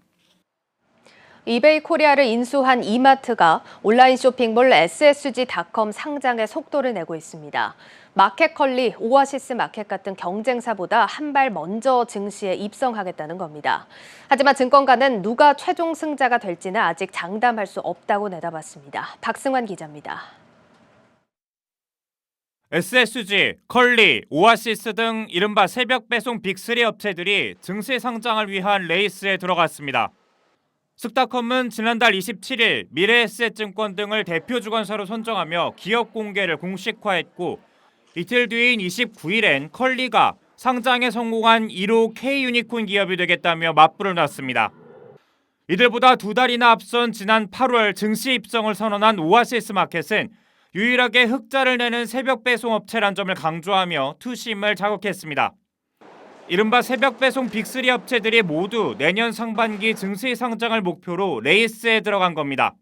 이베이 코리아를 인수한 이마트가 온라인 쇼핑몰 SSG.com 상장에 속도를 내고 있습니다. 마켓컬리, 오아시스 마켓 같은 경쟁사보다 한 발 먼저 증시에 입성하겠다는 겁니다. 하지만 증권가는 누가 최종 승자가 될지는 아직 장담할 수 없다고 내다봤습니다. 박승환 기자입니다. SSG, 컬리, 오아시스 등 이른바 새벽 배송 빅3 업체들이 증시 상장을 위한 레이스에 들어갔습니다. 스타컴은 지난달 27일 미래에셋증권 등을 대표 주관사로 선정하며 기업 공개를 공식화했고 이틀 뒤인 29일엔 컬리가 상장에 성공한 1호 K유니콘 기업이 되겠다며 맞불을 놨습니다. 이들보다 두 달이나 앞선 지난 8월 증시 입성을 선언한 오아시스 마켓은 유일하게 흑자를 내는 새벽 배송 업체란 점을 강조하며 투심을 자극했습니다. 이른바 새벽 배송 빅3 업체들이 모두 내년 상반기 증시 상장을 목표로 레이스에 들어간 겁니다.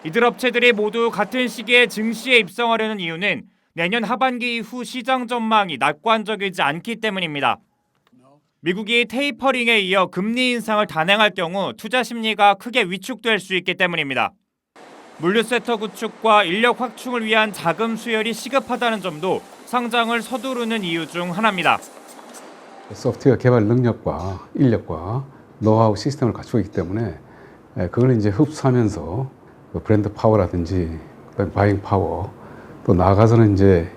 이들 업체들이 모두 같은 시기에 증시에 입성하려는 이유는 내년 하반기 이후 시장 전망이 낙관적이지 않기 때문입니다. 미국이 테이퍼링에 이어 금리 인상을 단행할 경우 투자 심리가 크게 위축될 수 있기 때문입니다. 물류 섹터 구축과 인력 확충을 위한 자금 수혈이 시급하다는 점도 상장을 서두르는 이유 중 하나입니다. 소프트웨어 개발 능력과 인력과 노하우 시스템을 갖추고 있기 때문에 그걸 이제 흡수하면서 브랜드 파워라든지 그다음에 바잉 파워 또 나아가서는 이제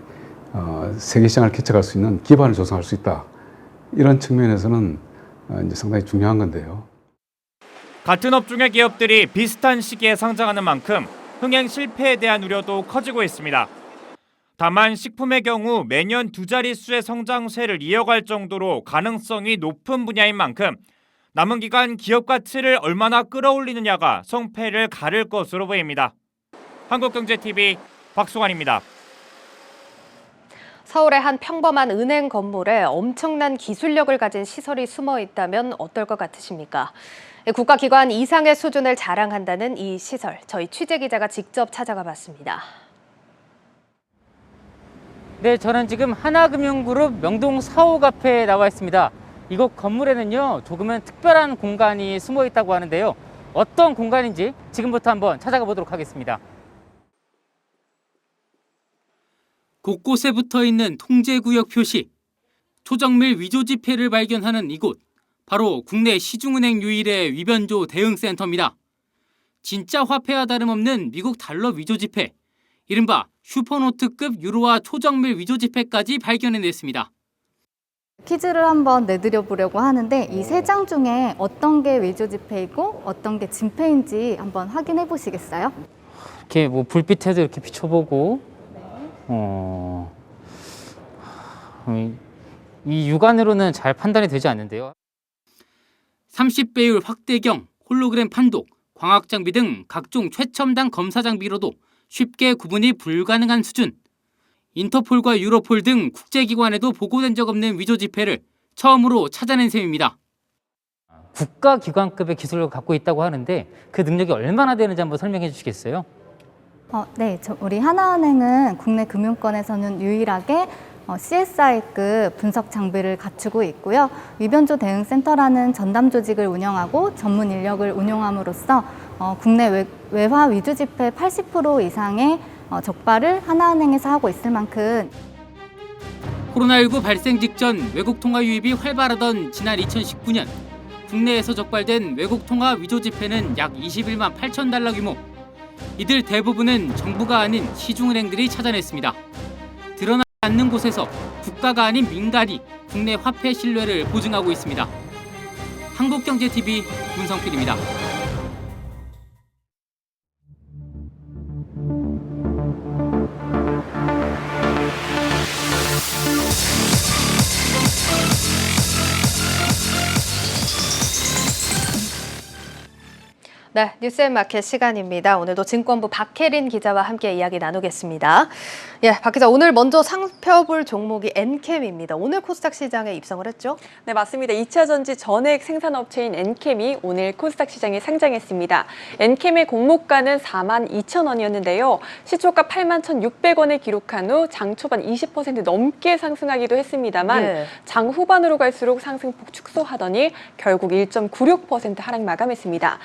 세계 시장을 개척할 수 있는 기반을 조성할 수 있다. 이런 측면에서는 이제 상당히 중요한 건데요. 같은 업종의 기업들이 비슷한 시기에 상장하는 만큼 흥행 실패에 대한 우려도 커지고 있습니다. 다만 식품의 경우 매년 두 자릿수의 성장세를 이어갈 정도로 가능성이 높은 분야인 만큼 남은 기간 기업 가치를 얼마나 끌어올리느냐가 성패를 가를 것으로 보입니다. 한국경제TV 박수관입니다. 서울의 한 평범한 은행 건물에 엄청난 기술력을 가진 시설이 숨어 있다면 어떨 것 같으십니까? 국가기관 이상의 수준을 자랑한다는 이 시설, 저희 취재기자가 직접 찾아가 봤습니다. 네, 저는 지금 하나금융그룹 명동 4호 카페에 나와 있습니다. 이곳 건물에는요, 조금은 특별한 공간이 숨어 있다고 하는데요. 어떤 공간인지 지금부터 한번 찾아가 보도록 하겠습니다. 곳곳에 붙어있는 통제구역 표시, 초정밀 위조지폐를 발견하는 이곳, 바로 국내 시중은행 유일의 위변조 대응센터입니다. 진짜 화폐와 다름없는 미국 달러 위조지폐, 이른바 슈퍼노트급 유로화 초정밀 위조지폐까지 발견해냈습니다. 퀴즈를 한번 내드려 보려고 하는데 이 세 장 중에 어떤 게 위조지폐이고 어떤 게 진폐인지 한번 확인해 보시겠어요? 이렇게 뭐 불빛에도 이렇게 비춰보고, 이 육안으로는 잘 판단이 되지 않는데요. 30배율 확대경, 홀로그램 판독, 광학장비 등 각종 최첨단 검사 장비로도 쉽게 구분이 불가능한 수준. 인터폴과 유로폴 등 국제기관에도 보고된 적 없는 위조지폐를 처음으로 찾아낸 셈입니다. 국가기관급의 기술력을 갖고 있다고 하는데 그 능력이 얼마나 되는지 한번 설명해 주시겠어요? 네, 우리 하나은행은 국내 금융권에서는 유일하게 CSI급 분석 장비를 갖추고 있고요. 위변조 대응센터라는 전담 조직을 운영하고 전문 인력을 운용함으로써 국내 외화 위조지폐 80% 이상의 적발을 하나은행에서 하고 있을 만큼 코로나19 발생 직전 외국 통화 유입이 활발하던 지난 2019년 국내에서 적발된 외국 통화 위조지폐는 약 21만 8천 달러 규모. 이들 대부분은 정부가 아닌 시중은행들이 찾아냈습니다. 드러나지 않는 곳에서 국가가 아닌 민간이 국내 화폐 신뢰를 보증하고 있습니다. 한국경제TV 문성필입니다. 네, 뉴스앤마켓 시간입니다. 오늘도 증권부 박혜린 기자와 함께 이야기 나누겠습니다. 예, 박 기자, 오늘 먼저 살펴볼 종목이 엔캠입니다. 오늘 코스닥 시장에 입성을 했죠? 네, 맞습니다. 2차 전지 전액 생산업체인 엔캠이 오늘 코스닥 시장에 상장했습니다. 엔캠의 공모가는 42,000원이었는데요. 시초가 81,600원을 기록한 후 장 초반 20% 넘게 상승하기도 했습니다만 네. 장 후반으로 갈수록 상승폭 축소하더니 결국 1.96% 하락 마감했습니다.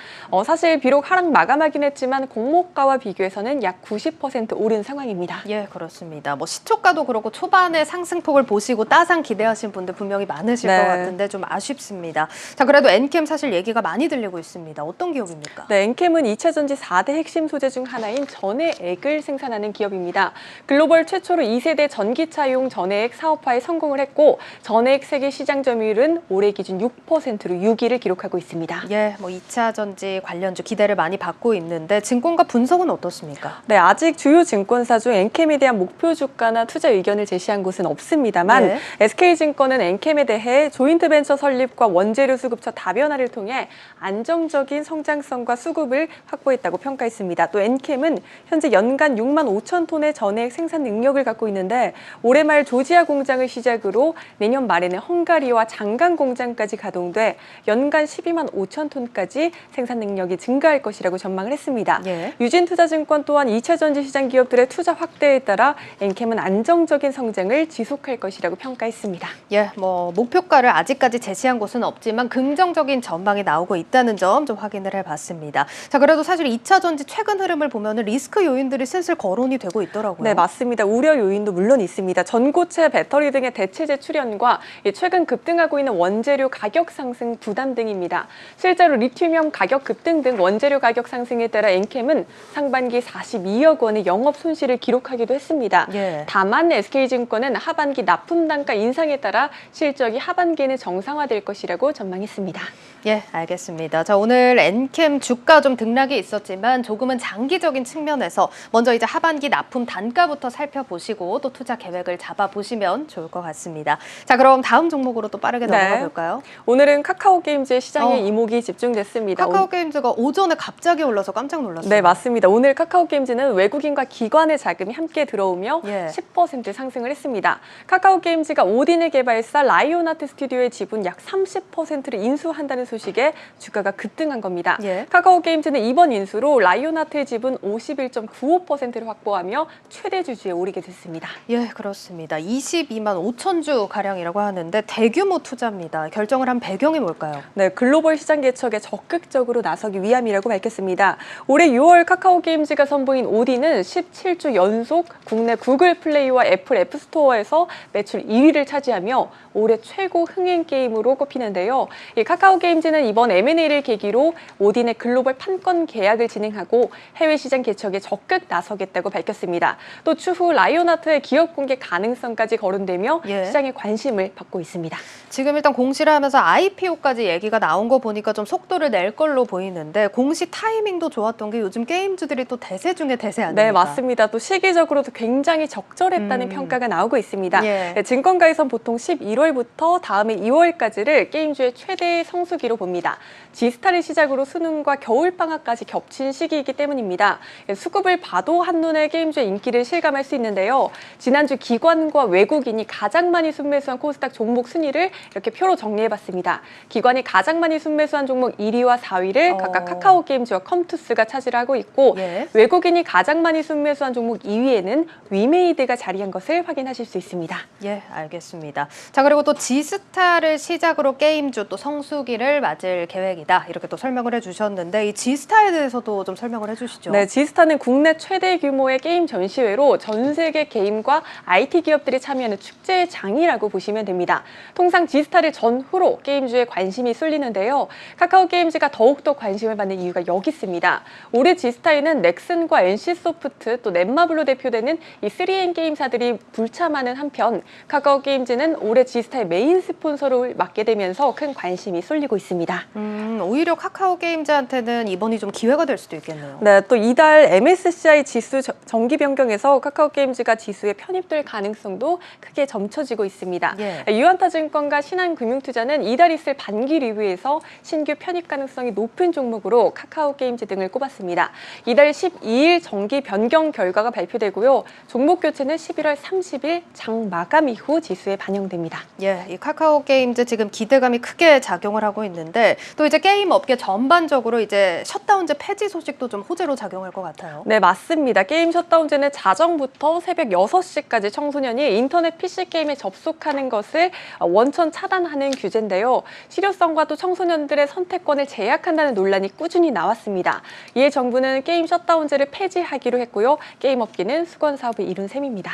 사실 비록 하락 마감하긴 했지만 공모가와 비교해서는 약 90% 오른 상황입니다. 예, 그렇습니다. 뭐 시초가도 그렇고 초반에 상승폭을 보시고 따상 기대하신 분들 분명히 많으실 것 같은데 좀 아쉽습니다. 자, 그래도 엔캠 사실 얘기가 많이 들리고 있습니다. 어떤 기업입니까? 네, 엔캠은 2차 전지 4대 핵심 소재 중 하나인 전해액을 생산하는 기업입니다. 글로벌 최초로 2세대 전기차용 전해액 사업화에 성공을 했고 전해액 세계 시장 점유율은 올해 기준 6%로 6위를 기록하고 있습니다. 예, 뭐 2차 전지 관련주 기대를 많이 받고 있는데 증권가 분석은 어떻습니까? 네, 아직 주요 증권사 중 엔캠에 대한 목표 주가나 투자 의견을 제시한 곳은 없습니다만 네. SK증권은 엔캠에 대해 조인트벤처 설립과 원재료 수급처 다변화를 통해 안정적인 성장성과 수급을 확보했다고 평가했습니다. 또 엔캠은 현재 연간 6만 5천 톤의 전해액 생산 능력을 갖고 있는데 올해 말 조지아 공장을 시작으로 내년 말에는 헝가리와 장강 공장까지 가동돼 연간 12만 5천 톤까지 생산 능력이 증가할 것이라고 전망을 했습니다. 예. 유진투자증권 또한 2차 전지 시장 기업들의 투자 확대에 따라 엔캠은 안정적인 성장을 지속할 것이라고 평가했습니다. 예, 뭐 목표가를 아직까지 제시한 곳은 없지만 긍정적인 전망이 나오고 있다는 점 좀 확인을 해봤습니다. 자, 그래도 사실 2차 전지 최근 흐름을 보면 리스크 요인들이 슬슬 거론이 되고 있더라고요. 네, 맞습니다. 우려 요인도 물론 있습니다. 전고체, 배터리 등의 대체재 출현과 최근 급등하고 있는 원재료 가격 상승 부담 등입니다. 실제로 리튬이온 가격 급등 등 등 원재료 가격 상승에 따라 엔캠은 상반기 42억 원의 영업 손실을 기록하기도 했습니다. 예. 다만 SK증권은 하반기 납품 단가 인상에 따라 실적이 하반기에는 정상화될 것이라고 전망했습니다. 예, 알겠습니다. 자, 오늘 엔캠 주가 좀 등락이 있었지만 조금은 장기적인 측면에서 먼저 이제 하반기 납품 단가부터 살펴보시고 또 투자 계획을 잡아보시면 좋을 것 같습니다. 자, 그럼 다음 종목으로 또 빠르게 넘어가 볼까요? 오늘은 카카오게임즈의 시장에 이목이 집중됐습니다. 카카오게임즈가 오전에 갑자기 올라서 깜짝 놀랐어요. 네, 맞습니다. 오늘 카카오게임즈는 외국인과 기관의 자금이 함께 들어오며 예. 10% 상승을 했습니다. 카카오게임즈가 오딘의 개발사 라이온아트 스튜디오의 지분 약 30%를 인수한다는 소식에 주가가 급등한 겁니다. 예. 카카오게임즈는 이번 인수로 라이온아트의 지분 51.95%를 확보하며 최대 주주에 오르게 됐습니다. 예, 그렇습니다. 22만 5천 주 가량이라고 하는데 대규모 투자입니다. 결정을 한 배경이 뭘까요? 네, 글로벌 시장 개척에 적극적으로 나서기 위함이라고 밝혔습니다. 올해 6월 카카오게임즈가 선보인 오딘은 17주 연속 국내 구글 플레이와 애플 앱스토어에서 매출 2위를 차지하며 올해 최고 흥행 게임으로 꼽히는데요. 이 카카오게임즈는 이번 M&A를 계기로 오딘의 글로벌 판권 계약을 진행하고 해외 시장 개척에 적극 나서겠다고 밝혔습니다. 또 추후 라이온아트의 기업 공개 가능성까지 거론되며 예. 시장의 관심을 받고 있습니다. 지금 일단 공시를 하면서 IPO까지 얘기가 나온 거 보니까 좀 속도를 낼 걸로 보이는데 공시 타이밍도 좋았던 게 요즘 게임주들이 또 대세 중에 대세 아닙니까? 네, 맞습니다. 또 시기적으로도 굉장히 적절했다는 평가가 나오고 있습니다. 예. 네, 증권가에선 보통 11월부터 다음해 2월까지를 게임주의 최대 성수기로 봅니다. G스타를 시작으로 수능과 겨울방학까지 겹친 시기이기 때문입니다. 수급을 봐도 한눈에 게임주의 인기를 실감할 수 있는데요. 지난주 기관과 외국인이 가장 많이 순매수한 코스닥 종목 순위를 이렇게 표로 정리해봤습니다. 기관이 가장 많이 순매수한 종목 1위와 4위를 각각 카카오게임즈와 컴투스가 차지하고 있고 예. 외국인이 가장 많이 순매수한 종목 2위에는 위메이드가 자리한 것을 확인하실 수 있습니다. 예, 알겠습니다. 자, 그리고 또 G스타를 시작으로 게임주 또 성수기를 맞을 계획이다. 이렇게 또 설명을 해주셨는데 이 G스타에 대해서도 좀 설명을 해주시죠. 네, G스타는 국내 최대 규모의 게임 전시회로 전 세계 게임과 IT 기업들이 참여하는 축제의 장이라고 보시면 됩니다. 통상 G스타를 전후로 게임주에 관심이 쏠리는데요. 카카오게임즈가 더욱더 관심을 받는 이유가 여기 있습니다. 올해 G스타에는 넥슨과 NC소프트 또 넷마블로 대표되는 이 3M 게임사들이 불참하는 한편 카카오게임즈는 올해 G스타의 메인 스폰서를 맡게 되면서 큰 관심이 쏠리고 있습니다. 오히려 카카오게임즈한테는 이번이 좀 기회가 될 수도 있겠네요. 네, 또 이달 MSCI 지수 정기 변경에서 카카오게임즈가 지수에 편입될 가능성도 크게 점쳐지고 있습니다. 예. 유한타증권과 신한금융투자는 이달 있을 반기 리뷰에서 신규 편입 가능성이 높은 종목으로 카카오게임즈 등을 꼽았습니다. 이달 12일 정기 변경 결과가 발표되고요. 종목 교체는 11월 30일 장 마감 이후 지수에 반영됩니다. 예, 이 카카오게임즈 지금 기대감이 크게 작용을 하고 있는데 또 이제 게임 업계 전반적으로 이제 셧다운제 폐지 소식도 좀 호재로 작용할 것 같아요. 네, 맞습니다. 게임 셧다운제는 자정부터 새벽 6시까지 청소년이 인터넷 PC 게임에 접속하는 것을 원천 차단하는 규제인데요. 실효성과 또 청소년들의 선택권을 제약한다는 논란이 꾸준히 나왔습니다. 이에 정부는 게임 셧다운제를 폐지하기로 했고요. 게임 업계는 수건 사업을 이룬 셈입니다.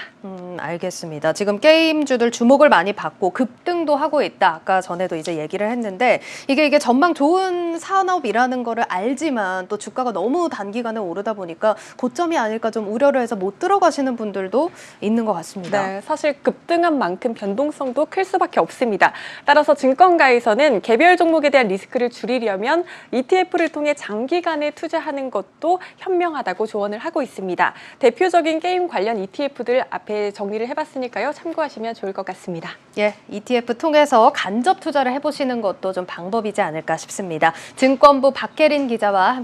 알겠습니다. 지금 게임주들 주목을 많이 받고 급등도 하고 있다. 아까 전에도 이제 얘기를 했는데 이게 전망 좋은 산업이라는 거를 알지만 또 주가가 너무 단기간에 오르다 보니까 고점이 아닐까 좀 우려를 해서 못 들어가시는 분들도 있는 것 같습니다. 네, 사실 급등한 만큼 변동성도 클 수밖에 없습니다. 따라서 증권가에서는 개별 종목에 대한 리스크를 줄이려면 ETF를 통해 장기간에 투자하는 것도 현명하다고 조언을 하고 있습니다. 대표적인 게임 관련 ETF들 앞에 정리를 해봤으니까요. 참고하시면 좋을 것 같습니다. 예, ETF 통해서 간접 투자를 해보시는 것도 좀 방법이지 않을까 싶습니다. 증권부 박혜린 기자와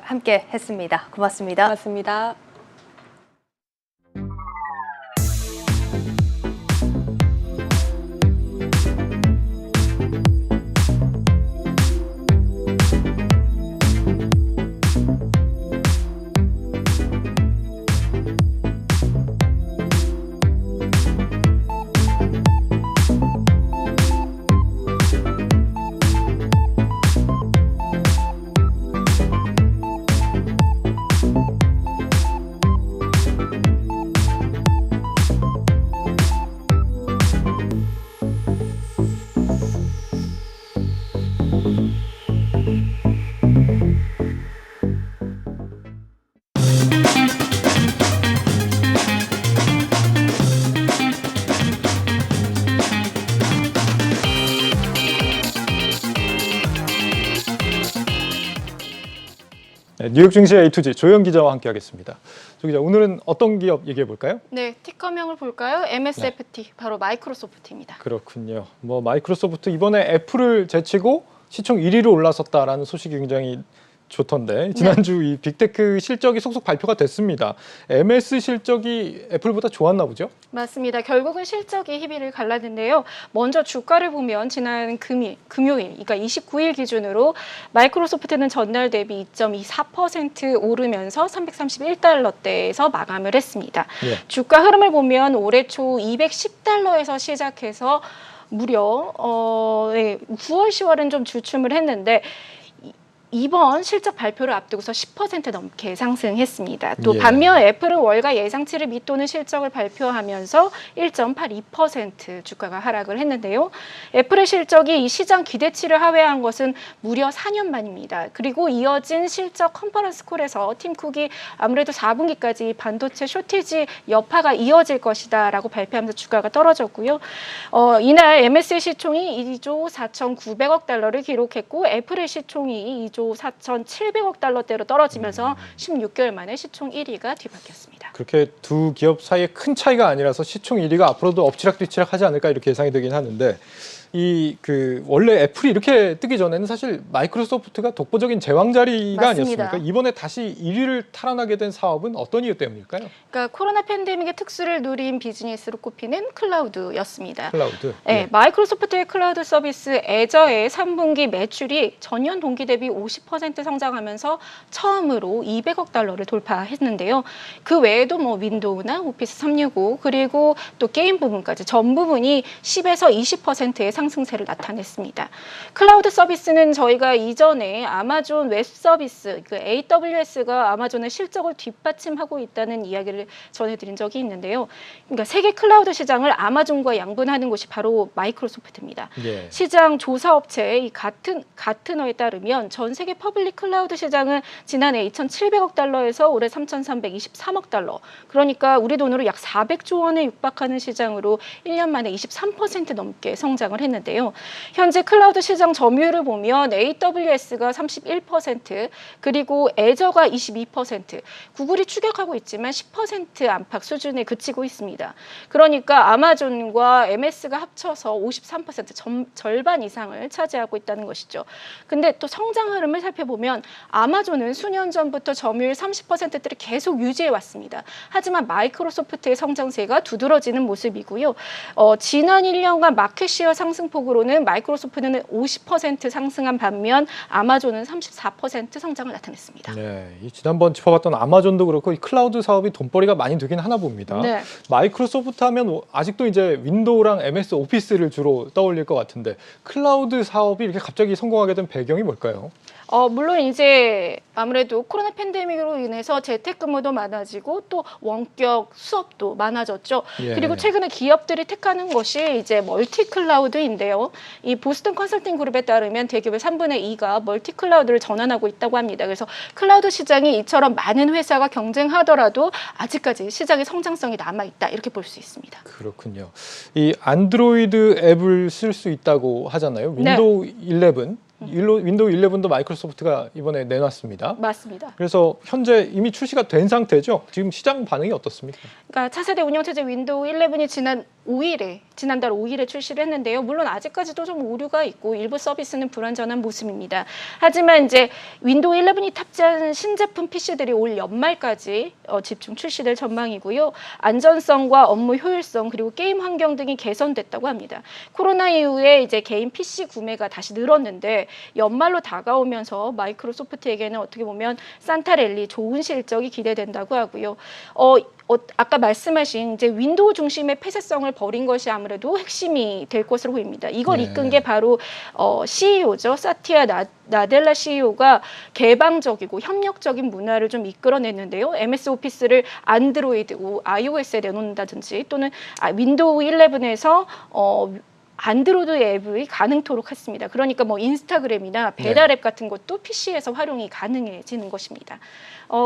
함께 했습니다. 고맙습니다. 고맙습니다. 네, 뉴욕 증시의 A2G 조영 기자와 함께하겠습니다. 조 기자, 오늘은 어떤 기업 얘기해 볼까요? 네, 티커명을 볼까요? MSFT, 바로 마이크로소프트입니다. 그렇군요. 뭐 마이크로소프트 이번에 애플을 제치고 시총 1위로 올라섰다라는 소식이 굉장히 좋던데 지난주 이 빅테크 실적이 속속 발표가 됐습니다. MS 실적이 애플보다 좋았나 보죠? 맞습니다. 결국은 실적이 희비를 갈랐는데요. 먼저 주가를 보면 지난 금요일, 그러니까 29일 기준으로 마이크로소프트는 전날 대비 2.24% 오르면서 331달러대에서 마감을 했습니다. 예. 주가 흐름을 보면 올해 초 210달러에서 시작해서 무려 9월, 10월은 좀 주춤을 했는데 이번 실적 발표를 앞두고서 10% 넘게 상승했습니다. 또 예. 반면 애플은 월가 예상치를 밑도는 실적을 발표하면서 1.82% 주가가 하락을 했는데요. 애플의 실적이 이 시장 기대치를 하회한 것은 무려 4년 만입니다. 그리고 이어진 실적 컨퍼런스 콜에서 팀 쿡이 아무래도 4분기까지 반도체 쇼티지 여파가 이어질 것이다라고 발표하면서 주가가 떨어졌고요. 이날 MS의 시총이 2조 4,900억 달러를 기록했고 애플의 시총이 2조 4,700억 달러대로 떨어지면서 16개월 만에 시총 1위가 뒤바뀌었습니다. 그렇게 두 기업 사이에 큰 차이가 아니라서 시총 1위가 앞으로도 엎치락뒤치락 하지 않을까 이렇게 예상이 되긴 하는데 원래 애플이 이렇게 뜨기 전에는 사실 마이크로소프트가 독보적인 제왕자리가 맞습니다. 아니었습니까? 이번에 다시 1위를 탈환하게 된 사업은 어떤 이유 때문일까요? 그러니까 코로나 팬데믹의 특수를 누린 비즈니스로 꼽히는 클라우드였습니다. 클라우드. 네, 마이크로소프트의 클라우드 서비스 애저의 3분기 매출이 전년 동기 대비 50% 성장하면서 처음으로 200억 달러를 돌파했는데요. 그 외에도 뭐 윈도우나 오피스 365 그리고 또 게임 부분까지 전 부분이 10에서 20%의 상승세를 나타냈습니다. 클라우드 서비스는 저희가 이전에 아마존 웹 서비스, AWS가 아마존의 실적을 뒷받침하고 있다는 이야기를 전해드린 적이 있는데요. 그러니까 세계 클라우드 시장을 아마존과 양분하는 곳이 바로 마이크로소프트입니다. 예. 시장 조사업체 가트너에 따르면 전 세계 퍼블릭 클라우드 시장은 지난해 2,700억 달러에서 올해 3,323억 달러. 그러니까 우리 돈으로 약 400조 원에 육박하는 시장으로 1년 만에 23% 넘게 성장을 했는데요. 현재 클라우드 시장 점유율을 보면 AWS가 31%, 그리고 애저가 22%, 구글이 추격하고 있지만 10% 안팎 수준에 그치고 있습니다. 그러니까 아마존과 MS가 합쳐서 53% 절반 이상을 차지하고 있다는 것이죠. 근데 또 성장 흐름을 살펴보면 아마존은 수년 전부터 점유율 30%대를 계속 유지해 왔습니다. 하지만 마이크로소프트의 성장세가 두드러지는 모습이고요. 지난 1년간 마켓시어 상승폭으로는 마이크로소프트는 50% 상승한 반면 아마존은 34% 성장을 나타냈습니다. 네, 지난번 짚어봤던 아마존도 그렇고 이 클라우드 사업이 돈벌이가 많이 되긴 하나 봅니다. 네. 마이크로소프트 하면 아직도 이제 윈도우랑 MS 오피스를 주로 떠올릴 것 같은데 클라우드 사업이 이렇게 갑자기 성공하게 된 배경이 뭘까요? 물론 이제 아무래도 코로나 팬데믹으로 인해서 재택근무도 많아지고 또 원격 수업도 많아졌죠. 예. 그리고 최근에 기업들이 택하는 것이 이제 멀티 클라우드인데요. 이 보스턴 컨설팅 그룹에 따르면 대기업의 3분의 2가 멀티 클라우드를 전환하고 있다고 합니다. 그래서 클라우드 시장이 이처럼 많은 회사가 경쟁하더라도 아직까지 시장의 성장성이 남아있다 이렇게 볼 수 있습니다. 그렇군요. 이 안드로이드 앱을 쓸 수 있다고 하잖아요. 윈도우 11. 윈도우 11도 마이크로소프트가 이번에 내놨습니다. 맞습니다. 그래서 현재 이미 출시가 된 상태죠. 지금 시장 반응이 어떻습니까? 그러니까 차세대 운영체제 윈도우 11이 지난달 5일에 출시를 했는데요. 물론 아직까지도 좀 오류가 있고 일부 서비스는 불완전한 모습입니다. 하지만 이제 윈도우 11이 탑재한 신제품 PC들이 올 연말까지 집중 출시될 전망이고요. 안전성과 업무 효율성 그리고 게임 환경 등이 개선됐다고 합니다. 코로나 이후에 이제 개인 PC 구매가 다시 늘었는데 연말로 다가오면서 마이크로소프트에게는 어떻게 보면 산타랠리 좋은 실적이 기대된다고 하고요. 아까 말씀하신 이제 윈도우 중심의 폐쇄성을 버린 것이 아무래도 핵심이 될 것으로 보입니다. 이걸 이끈 게 바로 CEO죠. 사티아 나델라 CEO가 개방적이고 협력적인 문화를 좀 이끌어냈는데요. MS 오피스를 안드로이드, iOS에 내놓는다든지 또는 윈도우 11에서 안드로이드 앱이 가능토록 했습니다. 그러니까 뭐 인스타그램이나 배달 앱 같은 것도 PC에서 활용이 가능해지는 것입니다.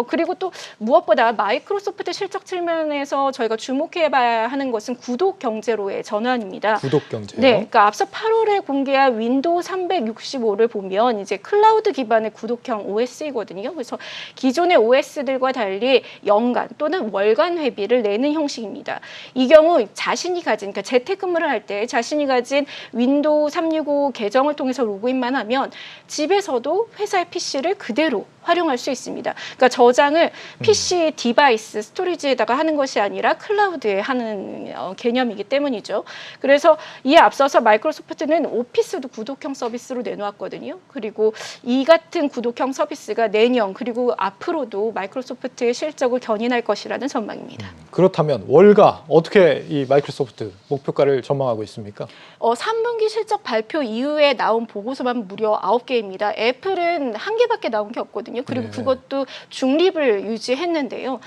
그리고 또 무엇보다 마이크로소프트 실적 측면에서 저희가 주목해봐야 하는 것은 구독 경제로의 전환입니다. 구독 경제요? 네, 그러니까 앞서 8월에 공개한 윈도우 365를 보면 이제 클라우드 기반의 구독형 OS이거든요. 그래서 기존의 OS들과 달리 연간 또는 월간 회비를 내는 형식입니다. 이 경우 자신이 가진, 그러니까 재택근무를 할 때 자신이 가진 윈도우 365 계정을 통해서 로그인만 하면 집에서도 회사의 PC를 그대로 활용할 수 있습니다. 그러니까 저장을 PC 디바이스 스토리지에다가 하는 것이 아니라 클라우드에 하는 개념이기 때문이죠. 그래서 이에 앞서서 마이크로소프트는 오피스도 구독형 서비스로 내놓았거든요. 그리고 이 같은 구독형 서비스가 내년 그리고 앞으로도 마이크로소프트의 실적을 견인할 것이라는 전망입니다. 그렇다면 월가 어떻게 이 마이크로소프트 목표가를 전망하고 있습니까? 3분기 실적 발표 이후에 나온 보고서만 무려 9개입니다. 애플은 1개밖에 나온 게 없거든요. 그리고 그것도 중립을 유지했는데요.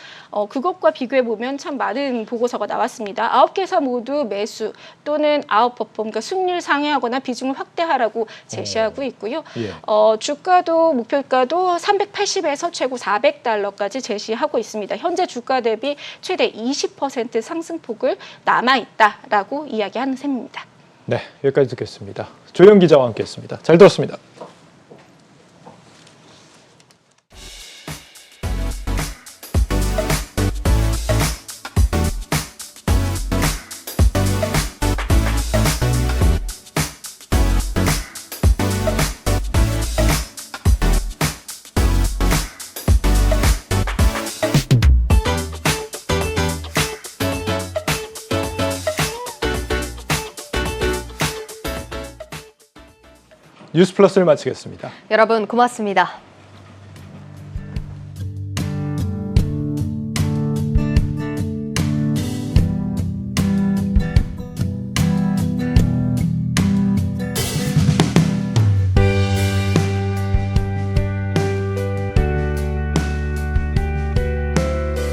그것과 비교해 보면 참 많은 보고서가 나왔습니다. 9개사 모두 매수 또는 아웃퍼폼, 그러니까 수익률 상회하거나 비중을 확대하라고 제시하고 있고요. 주가도 목표가도 380에서 최고 $400까지 제시하고 있습니다. 현재 주가 대비 최대 20% 상승폭을 남아있다라고 이야기하는 셈입니다. 네, 여기까지 듣겠습니다. 조영 기자와 함께했습니다. 잘 들었습니다. 뉴스 플러스를 마치겠습니다. 여러분 고맙습니다.